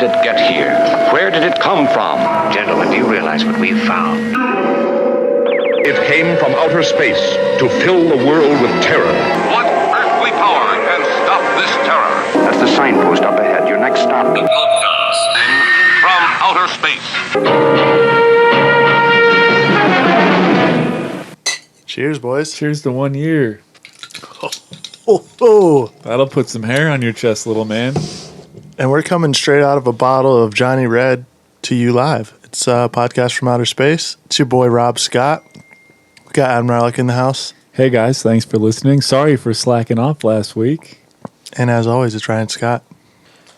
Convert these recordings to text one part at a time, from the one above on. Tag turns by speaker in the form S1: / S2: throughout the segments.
S1: did it get here? Where did it come from?
S2: Gentlemen, do you realize what we've found?
S3: It came from outer space to fill the world with terror.
S4: What earthly power can stop this terror?
S1: That's the signpost up ahead. Your next stop.
S4: The broadcasting from outer space.
S5: Cheers, boys.
S6: Cheers to 1 year.
S5: Oh.
S6: That'll put some hair on your chest, little man.
S5: And we're coming straight out of a bottle of Johnny Red to you live. It's a podcast from outer space. It's your boy, Rob Scott. We got Adam Relic in the house.
S6: Hey, guys. Thanks for listening. Sorry for slacking off last week.
S5: And as always, it's Ryan Scott.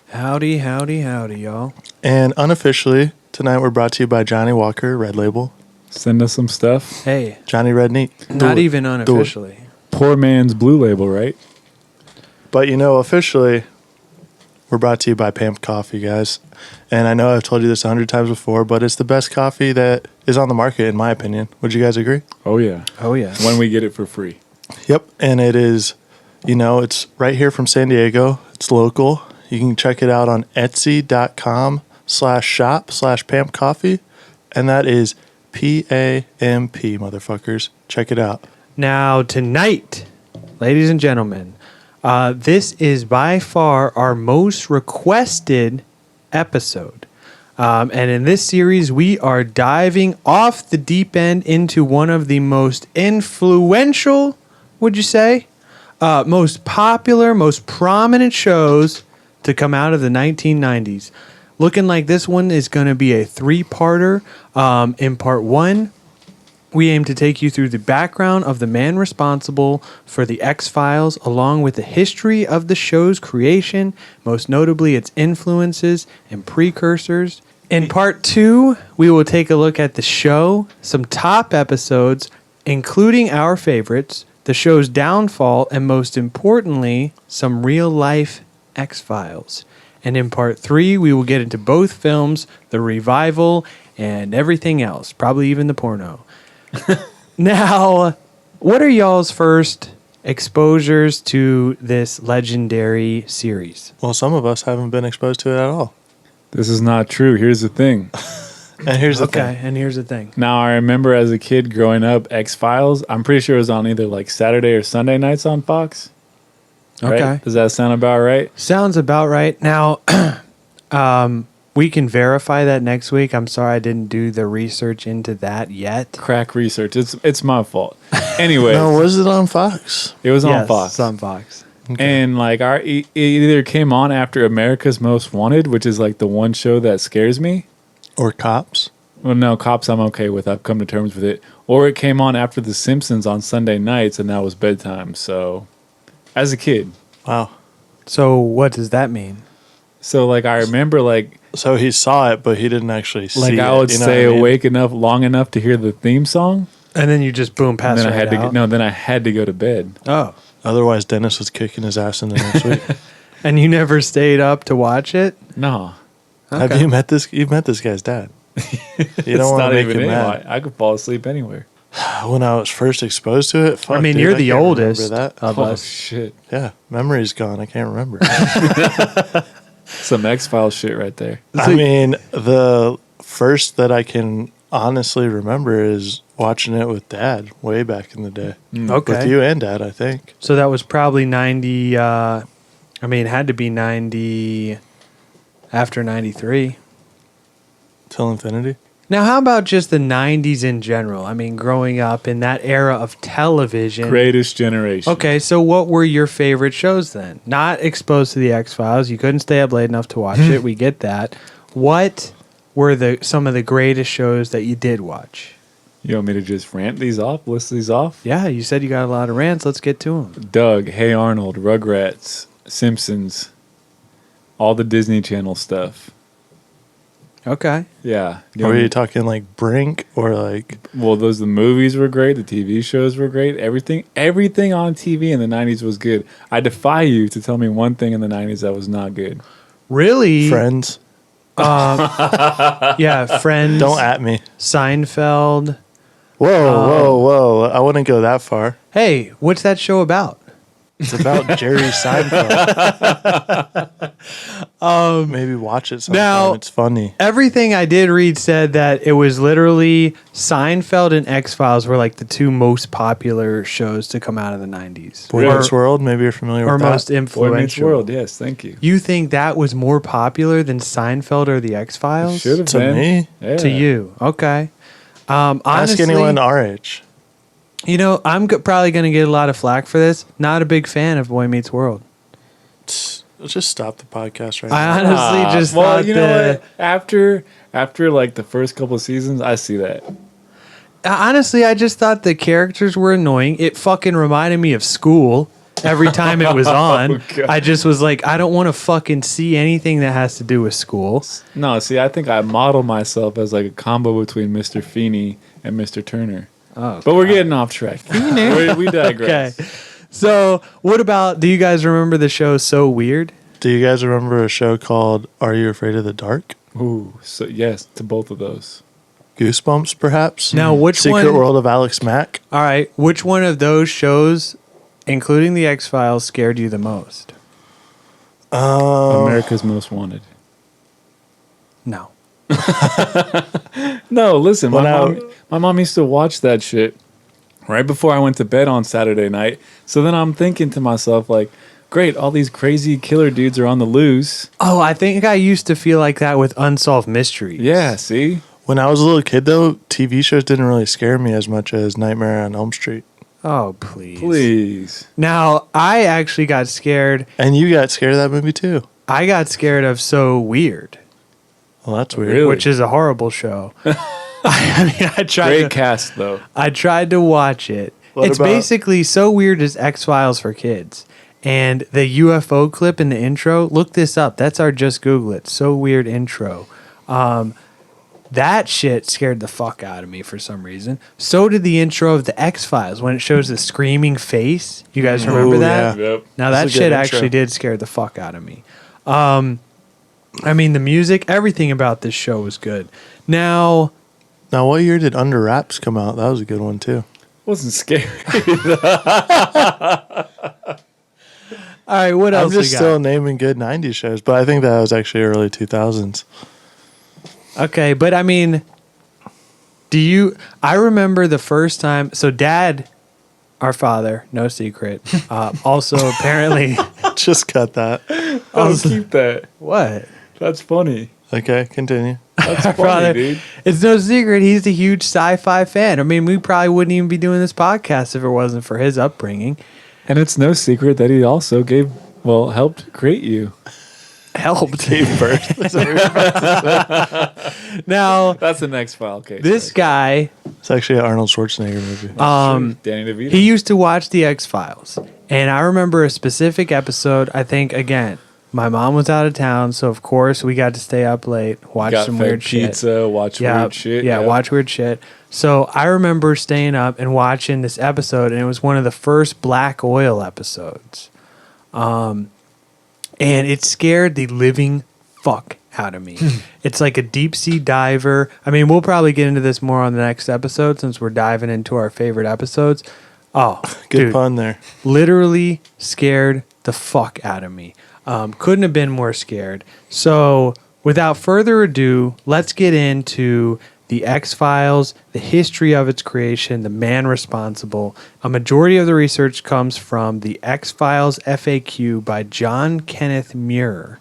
S7: Howdy, howdy, howdy, y'all.
S5: And unofficially, tonight we're brought to you by Johnny Walker, Red Label.
S6: Send us some stuff.
S7: Hey,
S5: Johnny Red Neat.
S7: not even unofficially.
S6: Poor man's blue label, right?
S5: But you know, officially, we're brought to you by Pamp Coffee, guys. And I know I've told you this 100 times before, but it's the best coffee that is on the market, in my opinion. Would you guys agree?
S6: Oh, yeah.
S7: Oh, yeah.
S6: When we get it for free.
S5: Yep. And it is, you know, it's right here from San Diego. It's local. You can check it out on etsy.com/shop/Pamp Coffee. And that is PAMP, motherfuckers. Check it out.
S7: Now, tonight, ladies and gentlemen, this is by far our most requested episode. And in this series, we are diving off the deep end into one of the most influential, would you say, most popular, most prominent shows to come out of the 1990s. Looking like this one is going to be a three-parter. In part one, we aim to take you through the background of the man responsible for the X-Files, along with the history of the show's creation, most notably its influences and precursors. In part two, we will take a look at the show, some top episodes, including our favorites, the show's downfall, and most importantly, some real-life X-Files. And in part three, we will get into both films, the revival, and everything else, probably even the porno. Now, what are y'all's first exposures to this legendary series?
S5: Well, some of us haven't been exposed to it at all.
S6: This is not true. Here's the thing.
S5: And here's the
S7: Okay,
S5: thing.
S7: and here's the thing.
S6: Now, I remember as a kid growing up, X-Files, I'm pretty sure it was on either like Saturday or Sunday nights on Fox. Right?
S7: Okay.
S6: Does that sound about right?
S7: Sounds about right. Now, we can verify that next week. I'm sorry I didn't do the research into that yet.
S6: Crack research. It's my fault. Anyway,
S5: No, was it on Fox?
S6: it was on
S7: Yes,
S6: Fox.
S7: it's on Fox.
S6: And like it either came on after America's Most Wanted, which is like the one show that scares me.
S5: Or Cops?
S6: Well, no, Cops I'm okay with. I've come to terms with it. Or it came on after The Simpsons on Sunday nights, and that was bedtime. So, as a kid.
S5: Wow.
S7: So what does that mean?
S6: So like I remember like
S5: So he saw it, but he didn't actually see it.
S6: I would
S5: you know
S6: stay
S5: what I mean?
S6: awake long enough to hear the theme song.
S7: And then you just boom pass
S6: And then
S7: right out.
S6: then I had to go to bed.
S7: Oh.
S5: Otherwise, Dennis was kicking his ass in the next week.
S7: And you never stayed up to watch it?
S6: No.
S5: Have you met this? You've met this guy's dad. You don't want to make him mad.
S6: I could fall asleep anywhere.
S5: When I was first exposed to it, fuck,
S7: I mean,
S5: dude,
S7: you're the
S5: can't
S7: oldest
S5: remember that.
S7: of
S6: Oh
S7: us.
S6: shit.
S5: Yeah, memory's gone. I can't remember.
S6: Some X-Files shit right there.
S5: I mean, the first that I can honestly remember is watching it with Dad way back in the day.
S7: Okay.
S5: With you and Dad, I think.
S7: So that was probably 90, it had to be 90 after 93.
S5: Till infinity.
S7: Now, how about just the 90s in general? I mean, growing up in that era of television.
S6: Greatest generation.
S7: Okay, so what were your favorite shows then? Not exposed to the X-Files. You couldn't stay up late enough to watch it. We get that. What were some of the greatest shows that you did watch?
S6: You want me to just rant these off? List these off?
S7: Yeah, you said you got a lot of rants. Let's get to them.
S6: Doug, Hey Arnold, Rugrats, Simpsons, all the Disney Channel stuff.
S7: Okay.
S6: Yeah.
S5: Were you talking like Brink or like?
S6: Well, the movies were great. The TV shows were great. Everything on TV in the 90s was good. I defy you to tell me one thing in the 90s that was not good.
S7: Really?
S5: Friends?
S7: Yeah, Friends.
S5: Don't at me.
S7: Seinfeld.
S5: Whoa, whoa, whoa. I wouldn't go that far.
S7: Hey, what's that show about?
S5: It's about Jerry Seinfeld. Maybe watch it sometime.
S7: Now-
S5: It's funny.
S7: Everything I did read said that it was literally Seinfeld and X-Files were like the two most popular shows to come out of the 90s.
S5: Boy Meets World, maybe you're familiar
S7: Or
S5: with that.
S7: most
S6: Boy Meets
S7: influential.
S6: World. Yes, thank you.
S7: You think that was more popular than Seinfeld or the X-Files?
S6: Should have
S5: To
S6: been.
S5: me?
S6: Yeah.
S7: To you. Okay.
S5: Ask
S7: Honestly,
S5: anyone our age.
S7: you know, I'm probably going to get a lot of flack for this. Not a big fan of Boy Meets World.
S5: Let's just stop the podcast right
S7: I
S5: now.
S7: honestly just
S6: well,
S7: thought
S6: you know what? After like the first couple of seasons, I see that.
S7: Honestly, I just thought the characters were annoying. It fucking reminded me of school every time it was on.
S6: God.
S7: I just was like, I don't want to fucking see anything that has to do with school.
S6: No, see, I think I model myself as like a combo between Mr. Feeney and Mr. Turner.
S7: Oh,
S6: But we're getting off track. we digress.
S7: okay. So, what about, do you guys remember the show So Weird?
S5: Do you guys remember a show called Are You Afraid of the Dark?
S6: Ooh, so yes, to both of those.
S5: Goosebumps, perhaps?
S7: Now, which
S5: Secret
S7: one?
S5: World of Alex Mack?
S7: All right. Which one of those shows, including the X-Files, scared you the most?
S6: America's Most Wanted.
S7: No.
S6: No, listen,
S5: Well,
S6: my mom used to watch that shit right before I went to bed on Saturday night. So then I'm thinking to myself, like, great, all these crazy killer dudes are on the loose.
S7: Oh, I think I used to feel like that with Unsolved Mysteries.
S6: Yeah, see?
S5: When I was a little kid, though, TV shows didn't really scare me as much as Nightmare on Elm Street.
S7: Oh, please.
S6: Please.
S7: Now, I actually got scared.
S5: And you got scared of that movie, too.
S7: I got scared of So Weird,
S5: Well, that's weird.
S6: Really?
S7: which is a horrible show. I mean,
S6: Great cast, though.
S7: I tried to watch it.
S5: What
S7: It's
S5: about-
S7: basically So Weird as X-Files for kids. And the UFO clip in the intro, look this up. That's our just Google it. So Weird intro. That shit scared the fuck out of me for some reason. So did the intro of the X-Files when it shows the screaming face. You guys remember
S5: Ooh,
S7: that?
S5: yeah.
S6: Yep.
S7: Now
S5: That's
S7: that
S5: a good
S7: shit
S5: intro.
S7: actually did scare the fuck out of me. I mean, the music, everything about this show was good. Now,
S5: What year did Under Wraps come out? That was a good one, too.
S6: Wasn't scary.
S7: all right, what
S5: I'm
S7: else
S5: just
S7: we got?
S5: still naming good 90s shows, but I think that was actually early 2000s.
S7: Okay, but I mean, I remember the first time, so Dad, our father, no secret, also apparently,
S5: Just cut that.
S6: I'll keep that.
S7: what?
S6: That's funny.
S5: Okay, continue.
S6: That's funny,
S7: Father,
S6: dude.
S7: it's no secret he's a huge sci-fi fan. I mean, we probably wouldn't even be doing this podcast if it wasn't for his upbringing.
S6: And it's no secret that he also helped create you.
S7: Helped.
S5: Gave birth.
S7: Now,
S6: That's the next file case.
S7: this guy,
S5: It's actually an Arnold Schwarzenegger movie.
S6: Danny DeVito.
S7: he used to watch the X-Files. And I remember a specific episode, I think, again, my mom was out of town, so of course we got to stay up late, watch
S6: Got
S7: some
S6: fed
S7: weird shit.
S6: pizza, watch weird shit.
S7: Yeah, watch weird shit. So I remember staying up and watching this episode, and it was one of the first Black Oil episodes. And it scared the living fuck out of me. It's like a deep sea diver. I mean, we'll probably get into this more on the next episode since we're diving into our favorite episodes. Oh,
S5: Good
S7: dude,
S5: pun there.
S7: literally scared the fuck out of me. Couldn't have been more scared. So, without further ado, let's get into the X-Files, the history of its creation, the man responsible. A majority of the research comes from the X-Files FAQ by John Kenneth Muir.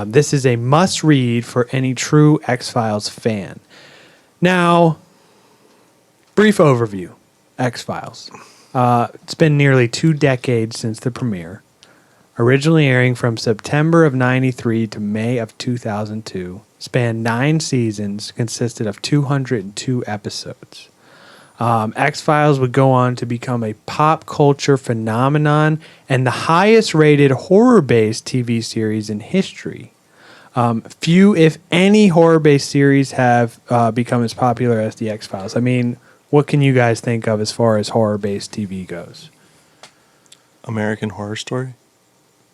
S7: This is a must-read for any true X-Files fan. Now, brief overview. X-Files. It's been nearly 2 decades since the premiere. Originally airing from September of 93 to May of 2002, spanned 9 seasons, consisted of 202 episodes. X-Files would go on to become a pop culture phenomenon and the highest rated horror-based TV series in history. Few, if any, horror-based series have become as popular as the X-Files. I mean, what can you guys think of as far as horror-based TV goes?
S5: American Horror Story.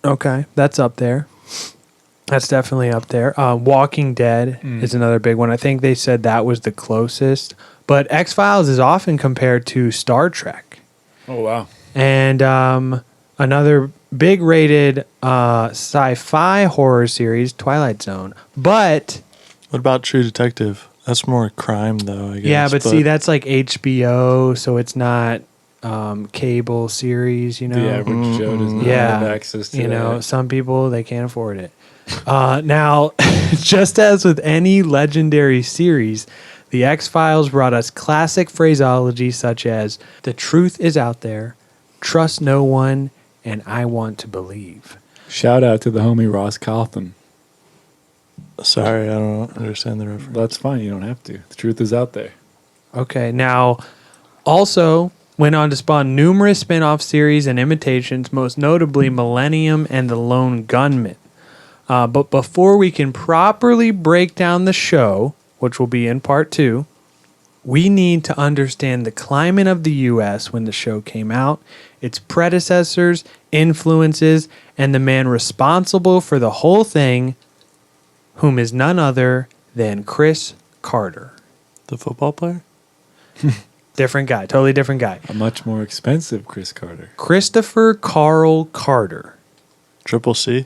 S7: Okay, that's up there. That's definitely up there. Walking Dead is another big one. I think they said that was the closest. But X-Files is often compared to Star Trek.
S6: Oh, wow.
S7: And another big rated sci-fi horror series, Twilight Zone. But
S5: What about True Detective? That's more crime, though, I guess.
S7: yeah, but see, that's like HBO, so it's not cable series, you know?
S6: The average Joe does not
S7: Yeah,
S6: have access to
S7: you know,
S6: that.
S7: some people, they can't afford it. Now, just as with any legendary series, the X-Files brought us classic phraseology such as, the truth is out there, trust no one, and I want to believe.
S6: Shout out to the homie Ross Cawthon.
S5: Sorry, I don't understand the reference.
S6: That's fine. You don't have to. The truth is out there.
S7: Okay, now, also went on to spawn numerous spin-off series and imitations, most notably Millennium and The Lone Gunman. But before we can properly break down the show, which will be in part 2, we need to understand the climate of the U.S. when the show came out, its predecessors, influences, and the man responsible for the whole thing, whom is none other than Chris Carter.
S5: The football player?
S7: Different guy, totally different guy.
S6: A much more expensive Chris Carter.
S7: Christopher Carl Carter.
S5: Triple C?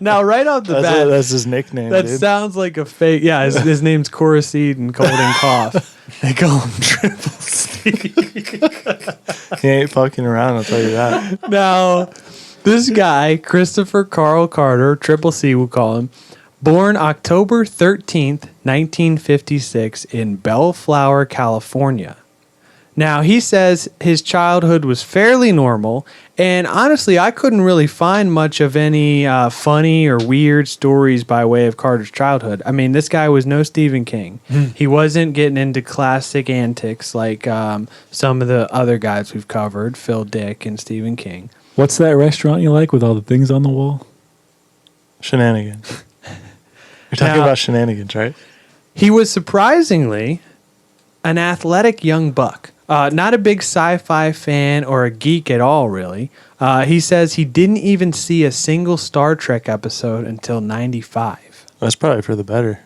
S7: Now, right off the bat,
S5: That's his nickname,
S7: that
S5: dude.
S7: sounds like a fake. Yeah, his name's Coraceed and Cold and Cough. They call him Triple C.
S5: He ain't fucking around, I'll tell you that.
S7: Now, this guy, Christopher Carl Carter, Triple C, we'll call him, born October 13th, 1956, in Bellflower, California. Now, he says his childhood was fairly normal, and honestly, I couldn't really find much of any funny or weird stories by way of Carter's childhood. I mean, this guy was no Stephen King. He wasn't getting into classic antics like some of the other guys we've covered, Phil Dick and Stephen King.
S6: What's that restaurant you like with all the things on the wall?
S5: Shenanigans. You're talking
S7: Now-
S5: about shenanigans, right?
S7: He was surprisingly an athletic young buck. Not a big sci-fi fan or a geek at all, really. He says he didn't even see a single Star Trek episode until 95.
S5: That's probably for the better.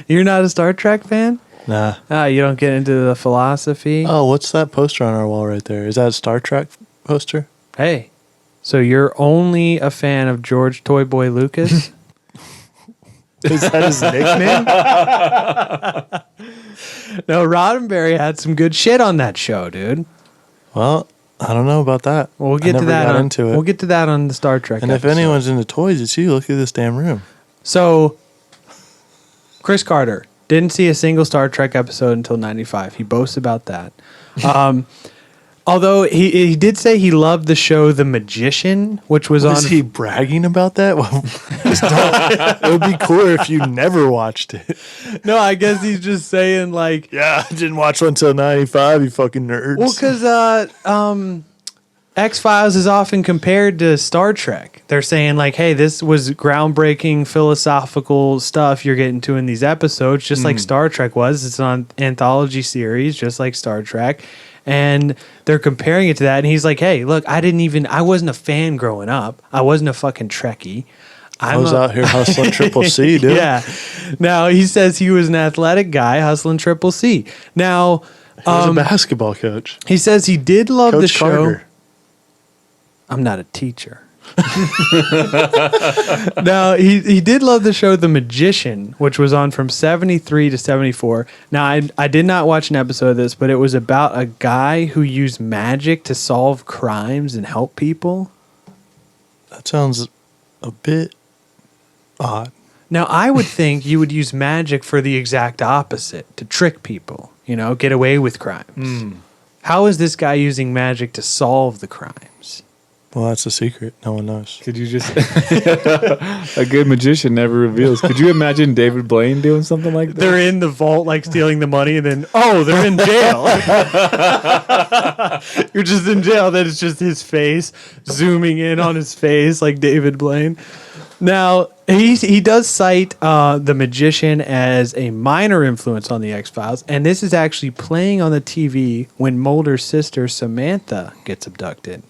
S7: You're not a Star Trek fan?
S5: Nah.
S7: You don't get into the philosophy?
S5: Oh, what's that poster on our wall right there? Is that a Star Trek poster?
S7: Hey, so you're only a fan of George Toy Boy Lucas?
S5: Is that his nickname?
S7: No, Roddenberry had some good shit on that show, dude.
S5: Well, I don't know about that.
S7: We'll get
S5: I
S7: to
S5: never
S7: that.
S5: got
S7: On,
S5: into it.
S7: We'll get to that on the Star Trek.
S5: And if
S7: episode.
S5: anyone's into toys, it's you. Look at this damn room.
S7: So, Chris Carter didn't see a single Star Trek episode until 95. He boasts about that. Although he did say he loved the show The Magician, which was on.
S5: Is he bragging about that? Well, just don't. It would be cooler if you never watched it.
S7: No, I guess he's just saying like.
S5: Yeah, I didn't watch one until 95, you fucking nerds.
S7: Well, because X-Files is often compared to Star Trek. They're saying like, hey, this was groundbreaking philosophical stuff you're getting to in these episodes, just like Star Trek was. It's an anthology series, just like Star Trek. And they're comparing it to that. And he's like, hey, look, I wasn't a fan growing up. I wasn't a fucking Trekkie.
S5: I was out here hustling Triple C, dude.
S7: Yeah. Now, he says he was an athletic guy hustling Triple C. Now,
S5: He was a basketball coach.
S7: he says he did love the
S5: Coach
S7: show.
S5: Carter.
S7: I'm not a teacher. Now, he did love the show The Magician, which was on from 73 to 74. Now, I did not watch an episode of this, but it was about a guy who used magic to solve crimes and help people.
S5: That sounds a bit odd.
S7: Now, I would think you would use magic for the exact opposite, to trick people, get away with crimes. How is this guy using magic to solve the crimes?
S5: Well, that's a secret. No one knows.
S6: Could you just... A good magician never reveals. Could you imagine David Blaine doing something like that?
S7: They're in the vault, like stealing the money, and then, they're in jail. You're just in jail. Then it's just his face, zooming in on his face, like David Blaine. Now, he does cite The Magician as a minor influence on the X-Files, and this is actually playing on the TV when Mulder's sister, Samantha, gets abducted.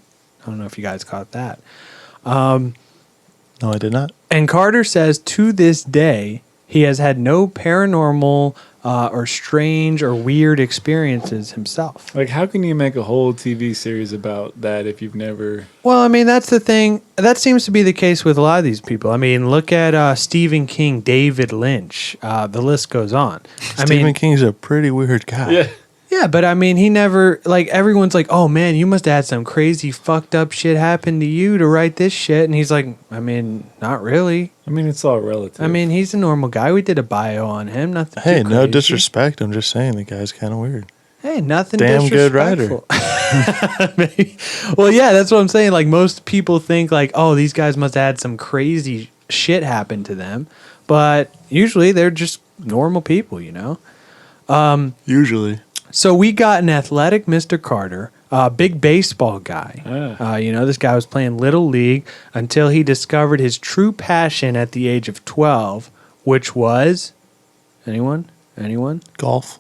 S7: I don't know if you guys caught that.
S5: No, I did not.
S7: And Carter says to this day, he has had no paranormal or strange or weird experiences himself.
S6: Like, how can you make a whole TV series about that if you've never?
S7: Well, I mean, that's the thing. That seems to be the case with a lot of these people. I mean, look at Stephen King, David Lynch. The list goes on.
S5: Stephen King's a pretty weird guy.
S7: Yeah, but I mean, he never, like, everyone's like, oh man, you must have had some crazy fucked up shit happen to you to write this shit. And he's like, I mean, not really.
S6: I mean, it's all relative.
S7: I mean, he's a normal guy. We did a bio on him. Nothing.
S5: Hey,
S7: too
S5: no
S7: crazy.
S5: disrespect. I'm just saying the guy's kind of weird.
S7: Hey, nothing.
S5: Damn good writer.
S7: Maybe. Well, yeah, that's what I'm saying. Like, most people think like, oh, these guys must have had some crazy shit happen to them, but usually they're just normal people, you know.
S5: Usually.
S7: So we got an athletic Mr. Carter, a big baseball guy. You know, this guy was playing Little League until he discovered his true passion at the age of 12, which was... Anyone?
S5: Golf.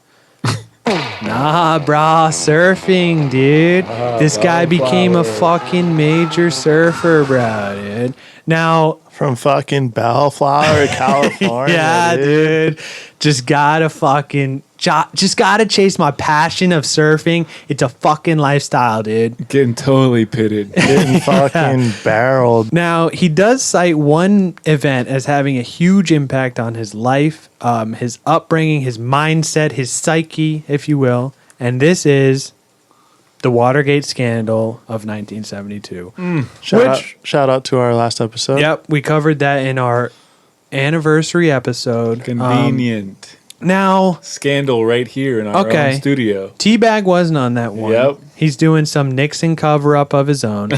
S7: Nah, brah, surfing, dude. This guy became a fucking major surfer, bro, dude. Now...
S5: From fucking Bellflower, California.
S7: Yeah, dude. Just gotta chase my passion of surfing. It's a fucking lifestyle, dude.
S6: Getting totally pitted.
S5: Getting fucking barreled.
S7: Now, he does cite one event as having a huge impact on his life, his upbringing, his mindset, his psyche, if you will. And this is the Watergate scandal of 1972.
S5: Shout out to our last episode.
S7: Yep, we covered that in our anniversary episode.
S6: Convenient.
S7: Now,
S6: Scandal right here in our own studio.
S7: T-Bag wasn't on that one.
S6: Yep.
S7: He's doing some Nixon cover-up of his own.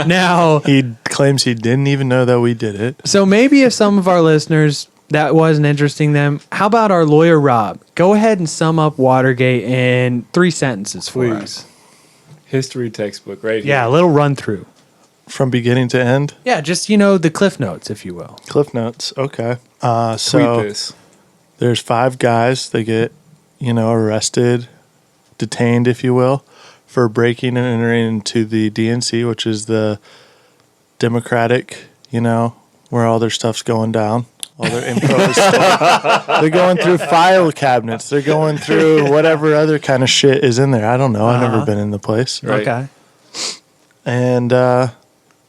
S7: Now,
S5: He claims he didn't even know that we did it.
S7: so maybe if some of our listeners, that wasn't interesting them, how about our lawyer, Rob? Go ahead and sum up Watergate in 3 sentences for us.
S6: Please. History textbook right here.
S7: Yeah, a little run-through.
S5: From beginning to end.
S7: Yeah, just, you know, the Cliff Notes, if you will.
S5: Cliff notes. Okay.
S6: Tweet
S5: So
S6: this.
S5: there's 5 guys that get, arrested, detained, if you will, for breaking and entering into the DNC, which is the Democratic, where all their stuff's going down. All their info is they're going through file cabinets. They're going through whatever other kind of shit is in there. I don't know. I've never been in the place.
S6: Right.
S7: Okay.
S5: And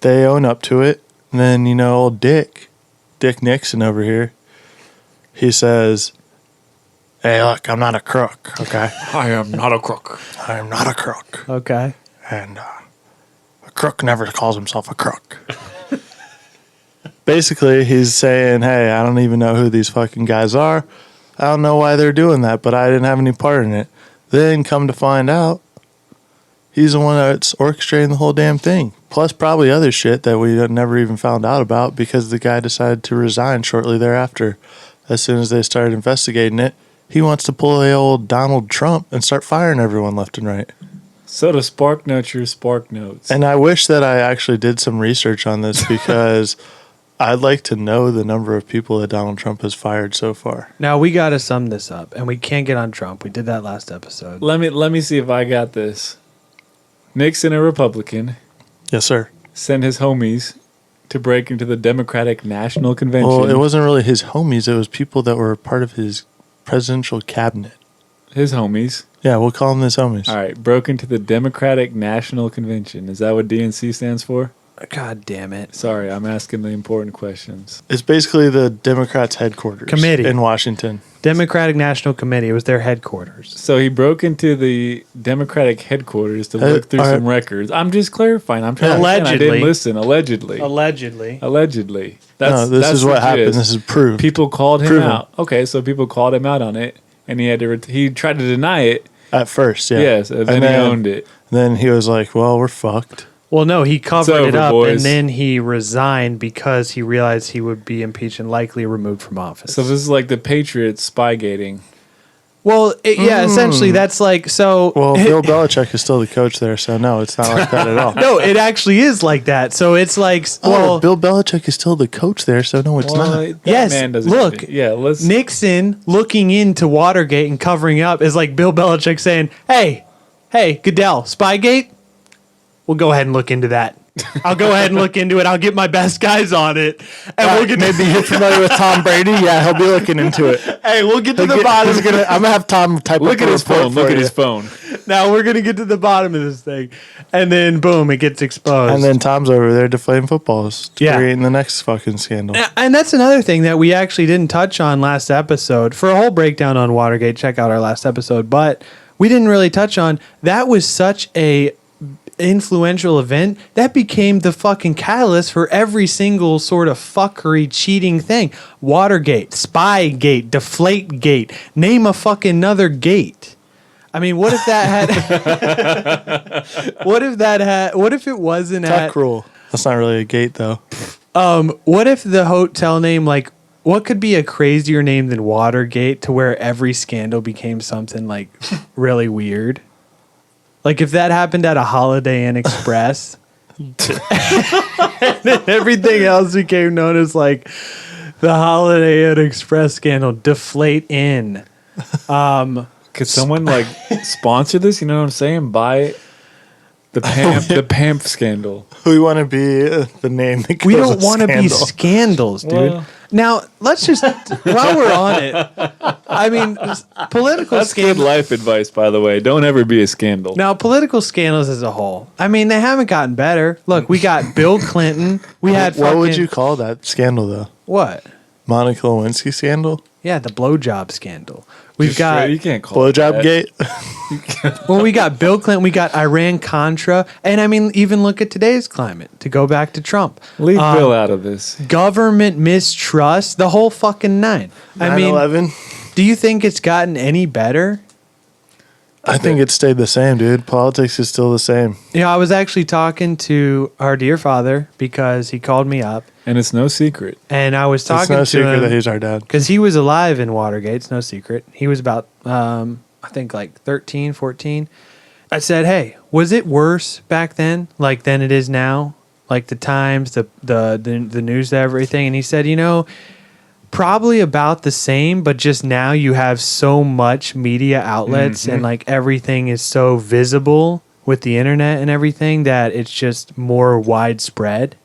S5: they own up to it. And then, old Dick Nixon over here, he says, hey, look, I'm not a crook, okay?
S6: I am not a crook.
S5: I am not a crook.
S7: Okay.
S5: And a crook never calls himself a crook. Basically, he's saying, hey, I don't even know who these fucking guys are. I don't know why they're doing that, but I didn't have any part in it. Then come to find out, he's the one that's orchestrating the whole damn thing. Plus probably other shit that we never even found out about because the guy decided to resign shortly thereafter. As soon as they started investigating it, he wants to pull the old Donald Trump and start firing everyone left and right.
S6: So to spark note your spark notes.
S5: And I wish that I actually did some research on this because I'd like to know the number of people that Donald Trump has fired so far.
S7: Now, we got to sum this up, and we can't get on Trump. We did that last episode.
S6: Let me see if I got this. Nixon, a Republican,
S5: Yes, sir.
S6: sent his homies to break into the Democratic National Convention.
S5: Well, it wasn't really his homies. It was people that were part of his presidential cabinet.
S6: His homies.
S5: Yeah, we'll call them his homies.
S6: All right, broke into the Democratic National Convention. Is that what DNC stands for?
S7: God damn it.
S6: Sorry, I'm asking the important questions.
S5: It's basically the Democrats' headquarters.
S7: Committee.
S5: In Washington.
S7: Democratic National Committee. It was their headquarters.
S6: So he broke into the Democratic headquarters to look through some records. I'm just clarifying. I'm trying to understand. I
S7: Allegedly.
S6: didn't listen. Allegedly.
S7: Allegedly.
S6: That's
S5: This is what
S6: the
S5: happened.
S6: gist.
S5: This is proved.
S6: People called him
S5: Proven.
S6: out. Okay, so people called him out on it, and he had to. He tried to deny it.
S5: At first, yeah.
S6: Yes, and then he owned it.
S5: Then he was like, well, we're fucked.
S7: Well, no, he covered it
S6: over,
S7: up,
S6: boys.
S7: and then he resigned because he realized he would be impeached and likely removed from office.
S6: So this is like the Patriots spygating.
S7: Well, essentially, that's like, so...
S5: Well, Bill Belichick is still the coach there, so no, it's not like that at all.
S7: No, it actually is like that. So it's like, well...
S5: Bill Belichick is still the coach there, so no, it's not.
S6: That
S7: Yes,
S6: man doesn't
S7: look,
S6: even- yeah, let's.
S7: Nixon looking into Watergate and covering up is like Bill Belichick saying, hey, Goodell, Spygate? We'll go ahead and look into that. I'll go ahead and look into it. I'll get my best guys on it, and we'll get.
S5: Maybe you're familiar with Tom Brady. Yeah, he'll be looking into it.
S7: Hey, we'll get to the bottom.
S5: I'm gonna have Tom type.
S6: Look
S5: up
S6: at
S5: a
S6: his
S5: report
S6: phone.
S5: for
S6: Look at
S5: you.
S6: his phone.
S7: Now we're gonna get to the bottom of this thing, and then boom, it gets exposed.
S5: And then Tom's over there deflating footballs,
S7: Yeah.
S5: creating the next fucking scandal.
S7: And that's another thing that we actually didn't touch on last episode. For a whole breakdown on Watergate, check out our last episode. But we didn't really touch on that was such a influential event that became the fucking catalyst for every single sort of fuckery cheating thing. Watergate, Spygate, Deflategate, name a fucking another gate. I mean, what if that had what if it wasn't
S5: Tuck rule. That's not really a gate though.
S7: what if the hotel name, like, what could be a crazier name than Watergate to where every scandal became something like really weird? Like if that happened at a Holiday Inn Express, and then everything else became known as like the Holiday Inn Express scandal, Deflate Inn.
S6: Could someone like sponsor this? You know what I'm saying? Buy the PAMP scandal.
S5: We want to be the name that goes
S7: We don't
S5: with
S7: want to be
S5: scandal.
S7: scandals, dude.
S6: Well-
S7: Now, let's just, while we're on it, I mean, political
S6: That's good
S7: scandals.
S6: life advice, by the way. Don't ever be a scandal.
S7: Now, political scandals as a whole, I mean, they haven't gotten better. Look, we got Bill Clinton. We had
S5: What would
S7: fucking-
S5: you call that scandal though?
S7: What?
S5: Monica Lewinsky scandal?
S7: Yeah, the blowjob scandal. We've
S6: Just
S7: got,
S6: straight- you can't call it
S5: Blowjob
S6: that.
S5: gate?
S7: well, we got Bill Clinton, we got Iran Contra, and I mean, even look at today's climate, to go back to Trump.
S6: Leave Bill out of this.
S7: Government mistrust, the whole fucking nine. I mean,
S5: 9/11?
S7: do you think it's gotten any better?
S5: I think it stayed the same, dude. Politics is still the same.
S7: Yeah, I was actually talking to our dear father because he called me up,
S6: And it's no secret.
S7: and I was
S5: It's
S7: talking
S5: no
S7: to
S5: secret
S7: him
S5: that he's our dad.
S7: because he was alive in Watergate. It's no secret. He was about, I think, like 13, 14. I said, hey, was it worse back then, like than it is now? Like the times, the news, everything? And he said, you know, probably about the same, but just now you have so much media outlets and like everything is so visible with the internet and everything that it's just more widespread.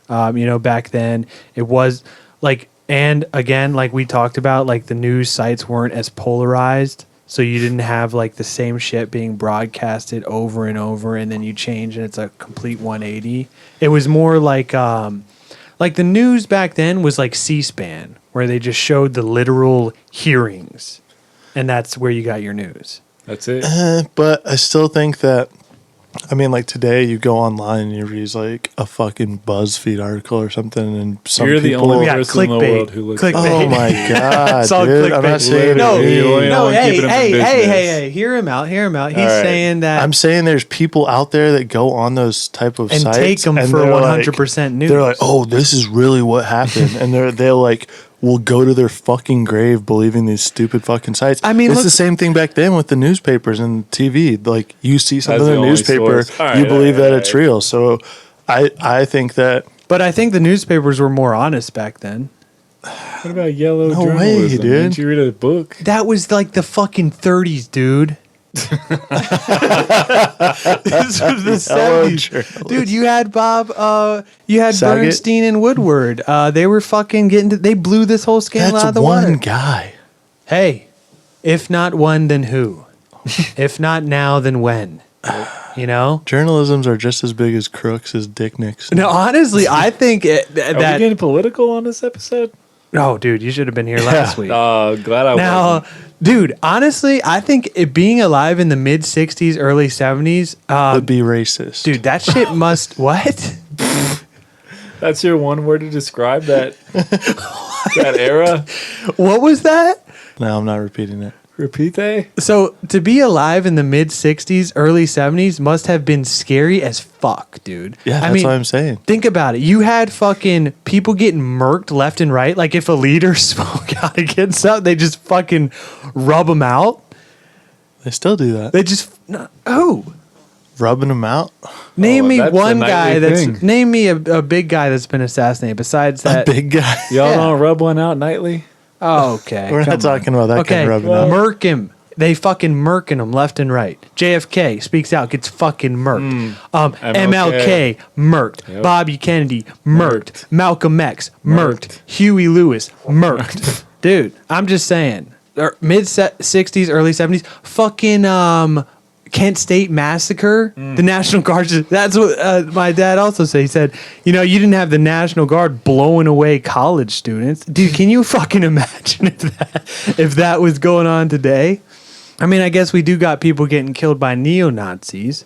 S7: You know, back then it was like, and again, like we talked about, like the news sites weren't as polarized. So you didn't have like the same shit being broadcasted over and over and then you change and it's a complete 180. It was more like the news back then was like C-SPAN, where they just showed the literal hearings, and that's where you got your news.
S6: That's it.
S5: But I still think that, I mean, like today you go online and you read like a fucking BuzzFeed article or something, and some
S6: You're the
S5: people.
S6: only
S7: Yeah,
S6: person in the
S7: clickbait.
S6: world who looks
S7: Clickbait.
S5: Oh my god,
S7: It's all
S5: dude! I'm
S7: clickbait.
S5: not saying
S7: No,
S6: Literally,
S5: it.
S6: you only
S7: no,
S6: want to
S7: hey,
S6: keep it in
S7: hey,
S6: business.
S7: hey, hear him out, hear him out. He's
S6: All right.
S7: saying that
S5: I'm saying there's people out there that go on those type of
S7: and
S5: sites
S7: take them
S5: and
S7: for
S5: they're
S7: 100% news.
S5: They're like, oh, this is really what happened, and they'll like will go to their fucking grave believing these stupid fucking sites.
S7: I mean,
S5: it's
S7: look-
S5: the same thing back then with the newspapers and TV. Like you see something
S6: That's
S5: in
S6: the
S5: the
S6: only
S5: newspaper,
S6: source. All
S5: you
S6: right,
S5: believe
S6: all
S5: that
S6: right,
S5: it's
S6: all right.
S5: real. So I think that
S7: But I think the newspapers were more honest back then.
S6: What about yellow
S5: No way,
S6: journalism?
S5: dude.
S6: Didn't you read a book?
S7: That was like the fucking 30s, dude. This was the
S5: Yellow
S7: 70s.
S5: journalism.
S7: Dude, you had Bob, you had
S5: Saget?
S7: Bernstein and Woodward. They were fucking they blew this whole scandal out
S5: that's
S7: of the
S5: one
S7: water.
S5: guy.
S7: Hey, if not one, then who? If not now, then when? You know?
S5: Journalisms are just as big as crooks as Dick Nixon.
S7: No, honestly, I think
S6: Are we
S7: that.
S6: getting political on this episode?
S7: Oh, dude, you should have been here last week.
S6: Glad I
S7: Now,
S6: wasn't.
S7: dude, honestly, I think it being alive in the mid 60s, early 70s,
S5: Would be racist.
S7: dude, that shit must. What?
S6: That's your one word to describe that that era?
S7: What was that?
S5: No, I'm not repeating it.
S6: Repeat that?
S7: So, to be alive in the mid 60s, early 70s must have been scary as fuck, dude.
S5: Yeah,
S7: I
S5: that's
S7: mean,
S5: what I'm saying.
S7: think about it. You had fucking people getting murked left and right. Like, if a leader spoke out against something, they just fucking rub them out.
S5: They still do that.
S7: They just. Who?
S5: Rubbing them out.
S7: Name me
S6: that's a
S7: one guy
S6: nightly
S7: that's.
S6: thing.
S7: Name me a big guy that's been assassinated besides
S5: A
S7: that.
S5: big guy.
S6: Y'all
S7: Yeah.
S6: don't rub one out nightly?
S7: Oh, okay.
S5: We're not
S7: come on.
S5: talking about that kind
S7: Okay,
S5: of rubbing out.
S7: murk him. They fucking murking him left and right. JFK speaks out, gets fucking murked. MLK murked.
S6: Yep.
S7: Bobby Kennedy murked.
S6: Murked.
S7: Malcolm X murked. Huey Lewis murked. Dude, I'm just saying. Mid 60s, early 70s, fucking Kent State Massacre, the National Guard. That's what my dad also said. He said, you didn't have the National Guard blowing away college students. Dude, can you fucking imagine if that was going on today? I mean, I guess we do got people getting killed by neo-Nazis,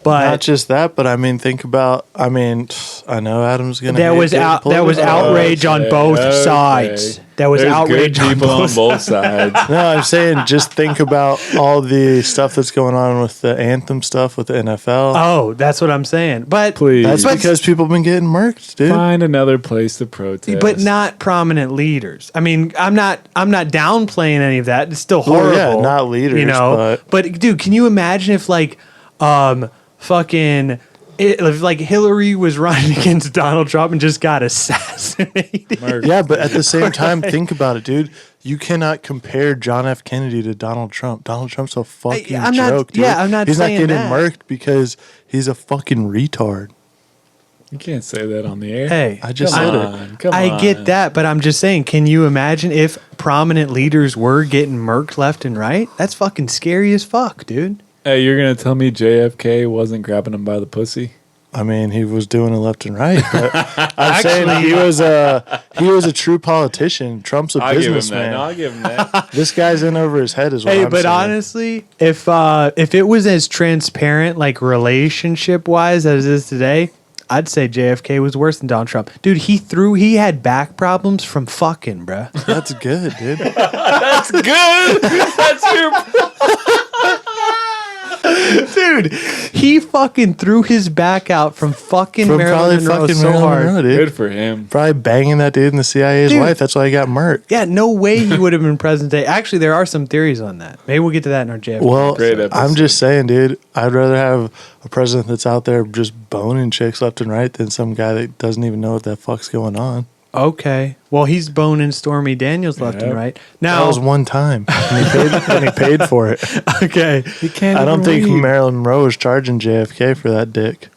S7: but
S5: Not just that, but I mean, think about. I mean, I know Adam's gonna.
S7: there was outrage on both sides. There was
S6: There's
S7: outrage
S6: good people on both sides.
S5: No, I'm saying just think about all the stuff that's going on with the anthem stuff with the NFL.
S7: Oh, that's what I'm saying. But
S6: Please.
S5: That's because people have been getting murked, dude.
S6: Find another place to protest.
S7: but not prominent leaders. I mean, I'm not downplaying any of that. It's still
S5: Well,
S7: horrible.
S5: yeah, not leaders,
S7: But dude, can you imagine if if like Hillary was running against Donald Trump and just got assassinated?
S6: Murder.
S5: Yeah, but at the same time, think about it, dude. You cannot compare John F. Kennedy to Donald Trump. Donald Trump's a fucking
S7: I'm not-
S5: joke, dude.
S7: yeah, I'm not
S5: He's
S7: saying
S5: not getting
S7: that.
S5: murked because he's a fucking retard.
S6: You can't say that on the air.
S7: Hey,
S5: I just
S6: Come
S5: said it.
S6: on, come
S7: I
S6: on.
S7: get that, but I'm just saying, can you imagine if prominent leaders were getting murked left and right? That's fucking scary as fuck, dude.
S6: Hey, you're gonna tell me JFK wasn't grabbing him by the pussy?
S5: I mean, he was doing it left and right. But I'm saying he was a true politician. Trump's a
S6: I'll give him that.
S5: businessman.
S6: No, I'll give him that.
S5: This guy's in over his head, is what
S7: Hey,
S5: I'm
S7: but
S5: saying.
S7: honestly, if it was as transparent, like relationship wise, as it is today, I'd say JFK was worse than Donald Trump. Dude, he had back problems from fucking, bruh.
S5: That's good, dude.
S6: That's good. That's your.
S7: Dude, he fucking threw his back out from fucking
S5: From
S7: Marilyn
S5: probably
S7: Monroe
S5: fucking
S7: so
S5: Marilyn
S7: hard.
S5: Monroe, dude.
S6: Good for him.
S5: Probably banging that dude in the CIA's
S7: Dude.
S5: wife. That's why he got murked.
S7: Yeah, no way he would have been president today. Actually, there are some theories on that. Maybe we'll get to that in our JFK.
S5: Well,
S6: Great episode.
S5: I'm just saying, dude, I'd rather have a president that's out there just boning chicks left and right than some guy that doesn't even know what the fuck's going on.
S7: Okay. Well, he's boning Stormy Daniels left and
S6: Yep.
S7: right.
S5: That
S7: Now,
S5: was one time, and he paid for it.
S7: okay.
S6: He can't.
S5: I don't
S6: even
S5: think
S6: read.
S5: Marilyn Monroe was charging JFK for that dick.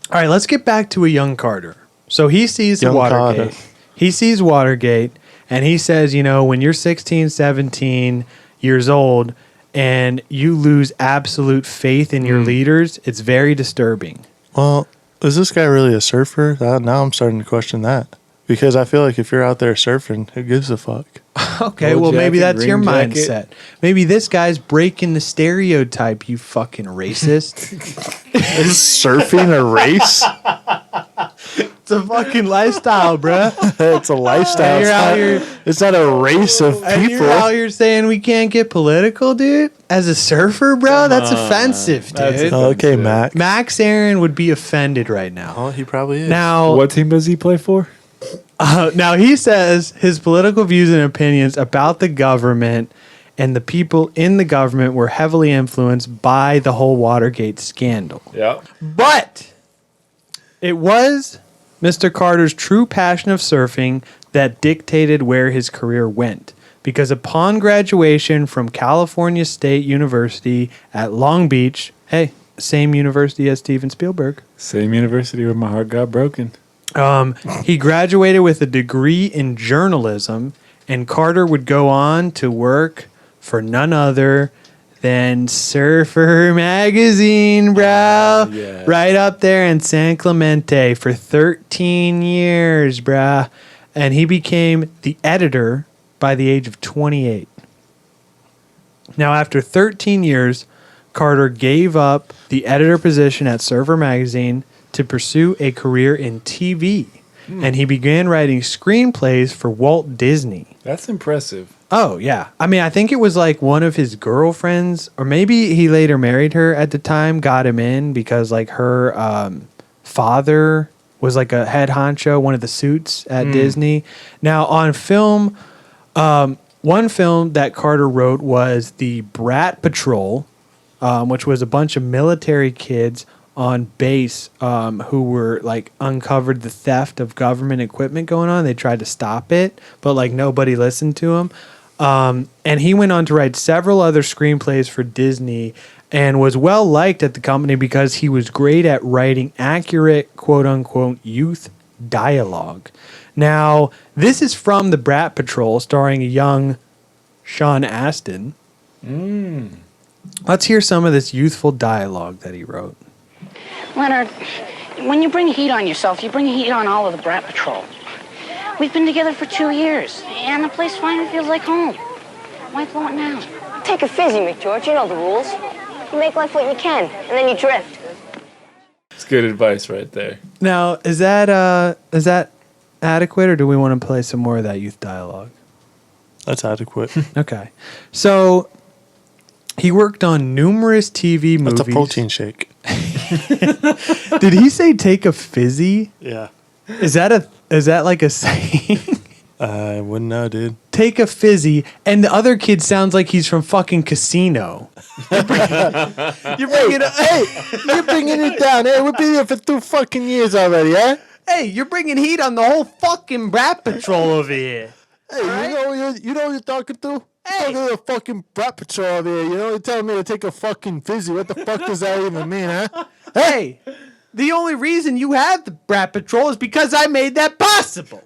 S7: All right, let's get back to a young Carter. So he sees
S5: Young
S7: Watergate.
S5: Carter.
S7: He sees Watergate, and he says, when you're 16, 17 years old and you lose absolute faith in your leaders, it's very disturbing.
S5: Well, is this guy really a surfer? Now I'm starting to question that. Because I feel like if you're out there surfing, who gives a fuck?
S7: Okay,
S6: Gold
S7: well, maybe
S6: jacket,
S7: that's your
S6: green jacket.
S7: mindset. Maybe this guy's breaking the stereotype, you fucking racist.
S5: Is surfing a race?
S7: It's a fucking lifestyle, bruh.
S5: It's a lifestyle.
S7: And you're out here,
S5: It's not a race of
S7: and
S5: people.
S7: you're out here saying we can't get political, dude? As a surfer, bro? That's offensive, dude.
S6: That's
S5: Okay, Mac.
S7: Max Aaron would be offended right now.
S5: Oh, he probably is.
S7: Now,
S6: What team does he play for?
S7: now he says his political views and opinions about the government and the people in the government were heavily influenced by the whole Watergate scandal.
S6: Yeah.
S7: But it was Mr. Carter's true passion of surfing that dictated where his career went. Because upon graduation from California State University at Long Beach, hey, same university as Steven Spielberg,
S6: Same university where my heart got broken.
S7: he graduated with a degree in journalism, and Carter would go on to work for none other than Surfer Magazine, bro.
S6: yeah.
S7: Right up there in San Clemente for 13 years, bro. And he became the editor by the age of 28. Now, after 13 years, Carter gave up the editor position at Surfer Magazine to pursue a career in TV. And he began writing screenplays for Walt Disney.
S6: That's impressive.
S7: Oh, yeah. I mean, I think it was like one of his girlfriends, or maybe he later married her at the time, got him in because like her father was like a head honcho, one of the suits at Disney. Now, on film, one film that Carter wrote was The Brat Patrol, which was a bunch of military kids on base who were like uncovered the theft of government equipment going on. They tried to stop it, but like nobody listened to them. And he went on to write several other screenplays for Disney and was well liked at the company because he was great at writing accurate, quote unquote, youth dialogue. Now, this is from The Brat Patrol, starring a young Sean Astin. Let's hear some of this youthful dialogue that he wrote.
S8: Leonard, when you bring heat on yourself, you bring heat on all of the Brat Patrol. We've been together for 2 years, and the place finally feels like home. Why blow it now?
S9: Take a fizzy, McGeorge. You know the rules. You make life what you can, and then you drift.
S6: It's good advice right there.
S7: Now, is that adequate, or do we want to play some more of that youth dialogue?
S5: That's adequate.
S7: Okay. So, he worked on numerous TV movies.
S5: That's a protein shake.
S7: Did he say take a fizzy?
S5: Yeah.
S7: Is that like a saying?
S5: I wouldn't know, dude.
S7: Take a fizzy, and the other kid sounds like he's from fucking Casino. You're bringing
S5: it down. Hey, we've been here for 2 fucking years already, eh?
S7: Hey, you're bringing heat on the whole fucking Brat Patrol over here.
S5: Hey, you know who you're talking to?
S7: Hey.
S5: Talking to the fucking Brat Patrol over here. You know, you're telling me to take a fucking fizzy. What the fuck does that even mean, huh?
S7: Hey, the only reason you have the Brat Patrol is because I made that possible.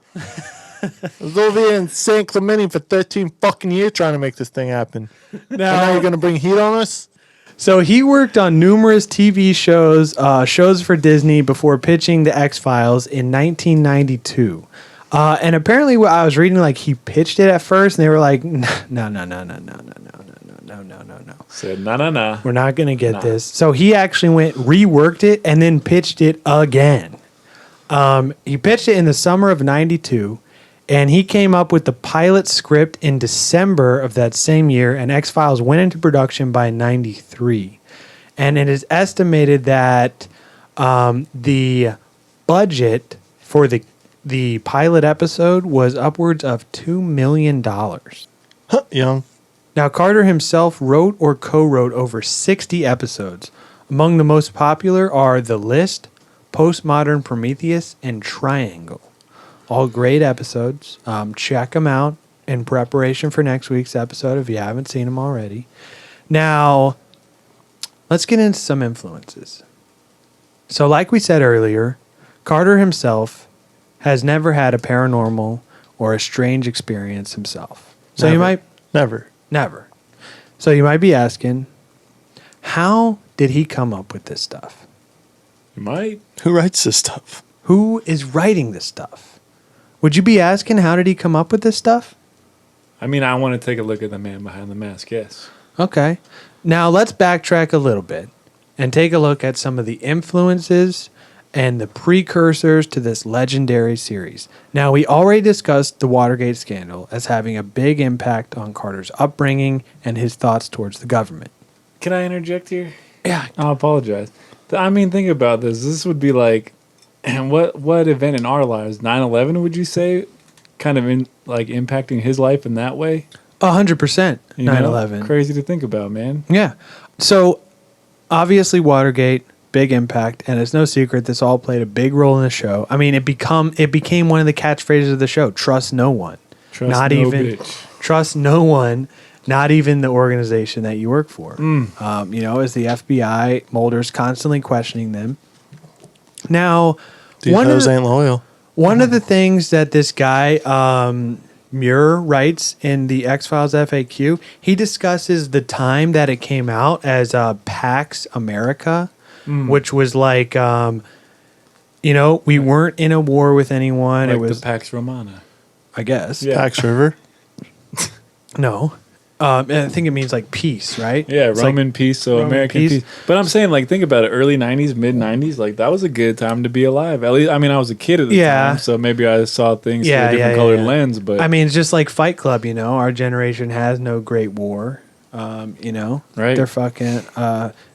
S5: I was over here in San Clemente for 13 fucking years trying to make this thing happen. Now you're going to bring heat on us?
S7: So he worked on numerous TV shows, shows for Disney before pitching the X-Files in 1992. And apparently what I was reading, like he pitched it at first and they were like, no.
S6: Said, nah.
S7: We're not going to get this. So he actually reworked it and then pitched it again. He pitched it in the summer of 92. And he came up with the pilot script in December of that same year, and X-Files went into production by 93. And it is estimated that the budget for the pilot episode was upwards of $2 million.
S5: Young.
S7: Now, Carter himself wrote or co-wrote over 60 episodes. Among the most popular are The List, Postmodern Prometheus, and Triangle. All great episodes. Check them out in preparation for next week's episode if you haven't seen them already. Now, let's get into some influences. So like we said earlier, Carter himself has never had a paranormal or a strange experience himself. So you might...
S5: Never.
S7: So you might be asking, how did he come up with this stuff?
S6: You might.
S5: Who writes this stuff?
S7: Who is writing this stuff? Would you be asking, how did he come up with this stuff?
S6: I mean, I want to take a look at the man behind the mask, yes.
S7: Okay. Now let's backtrack a little bit and take a look at some of the influences and the precursors to this legendary series. Now, we already discussed the Watergate scandal as having a big impact on Carter's upbringing and his thoughts towards the government.
S6: Can I interject here?
S7: Yeah.
S6: I apologize. I mean, think about this. This would be like, and what event in our lives, 9/11, would you say, kind of impacting his life in that way?
S7: 100%.
S6: You know?
S7: 9/11.
S6: Crazy to think about, man.
S7: Yeah. So, obviously, Watergate, big impact, and it's no secret this all played a big role in the show. I mean, it became one of the catchphrases of the show. Trust no one. Trust no one. Not even the organization that you work for. As the FBI, Mulder's constantly questioning them. Now,
S5: Those ain't loyal.
S7: One of the things that this guy, Muir, writes in the X-Files FAQ, he discusses the time that it came out as Pax America, which was like, we weren't in a war with anyone.
S6: Like
S7: it was
S6: the Pax Romana.
S7: I guess.
S6: Yeah.
S5: Pax River?
S7: No. And I think it means like peace, right?
S6: Yeah,
S7: It's
S6: Roman
S7: like
S6: peace, so
S7: Roman
S6: American peace. But I'm saying, like, think about it. Early 90s, mid 90s, like, that was a good time to be alive. At least, I mean, I was a kid at the time, so maybe I saw things through a different colored lens. But
S7: I mean, it's just like Fight Club, Our generation has no great war, Right? They're fucking.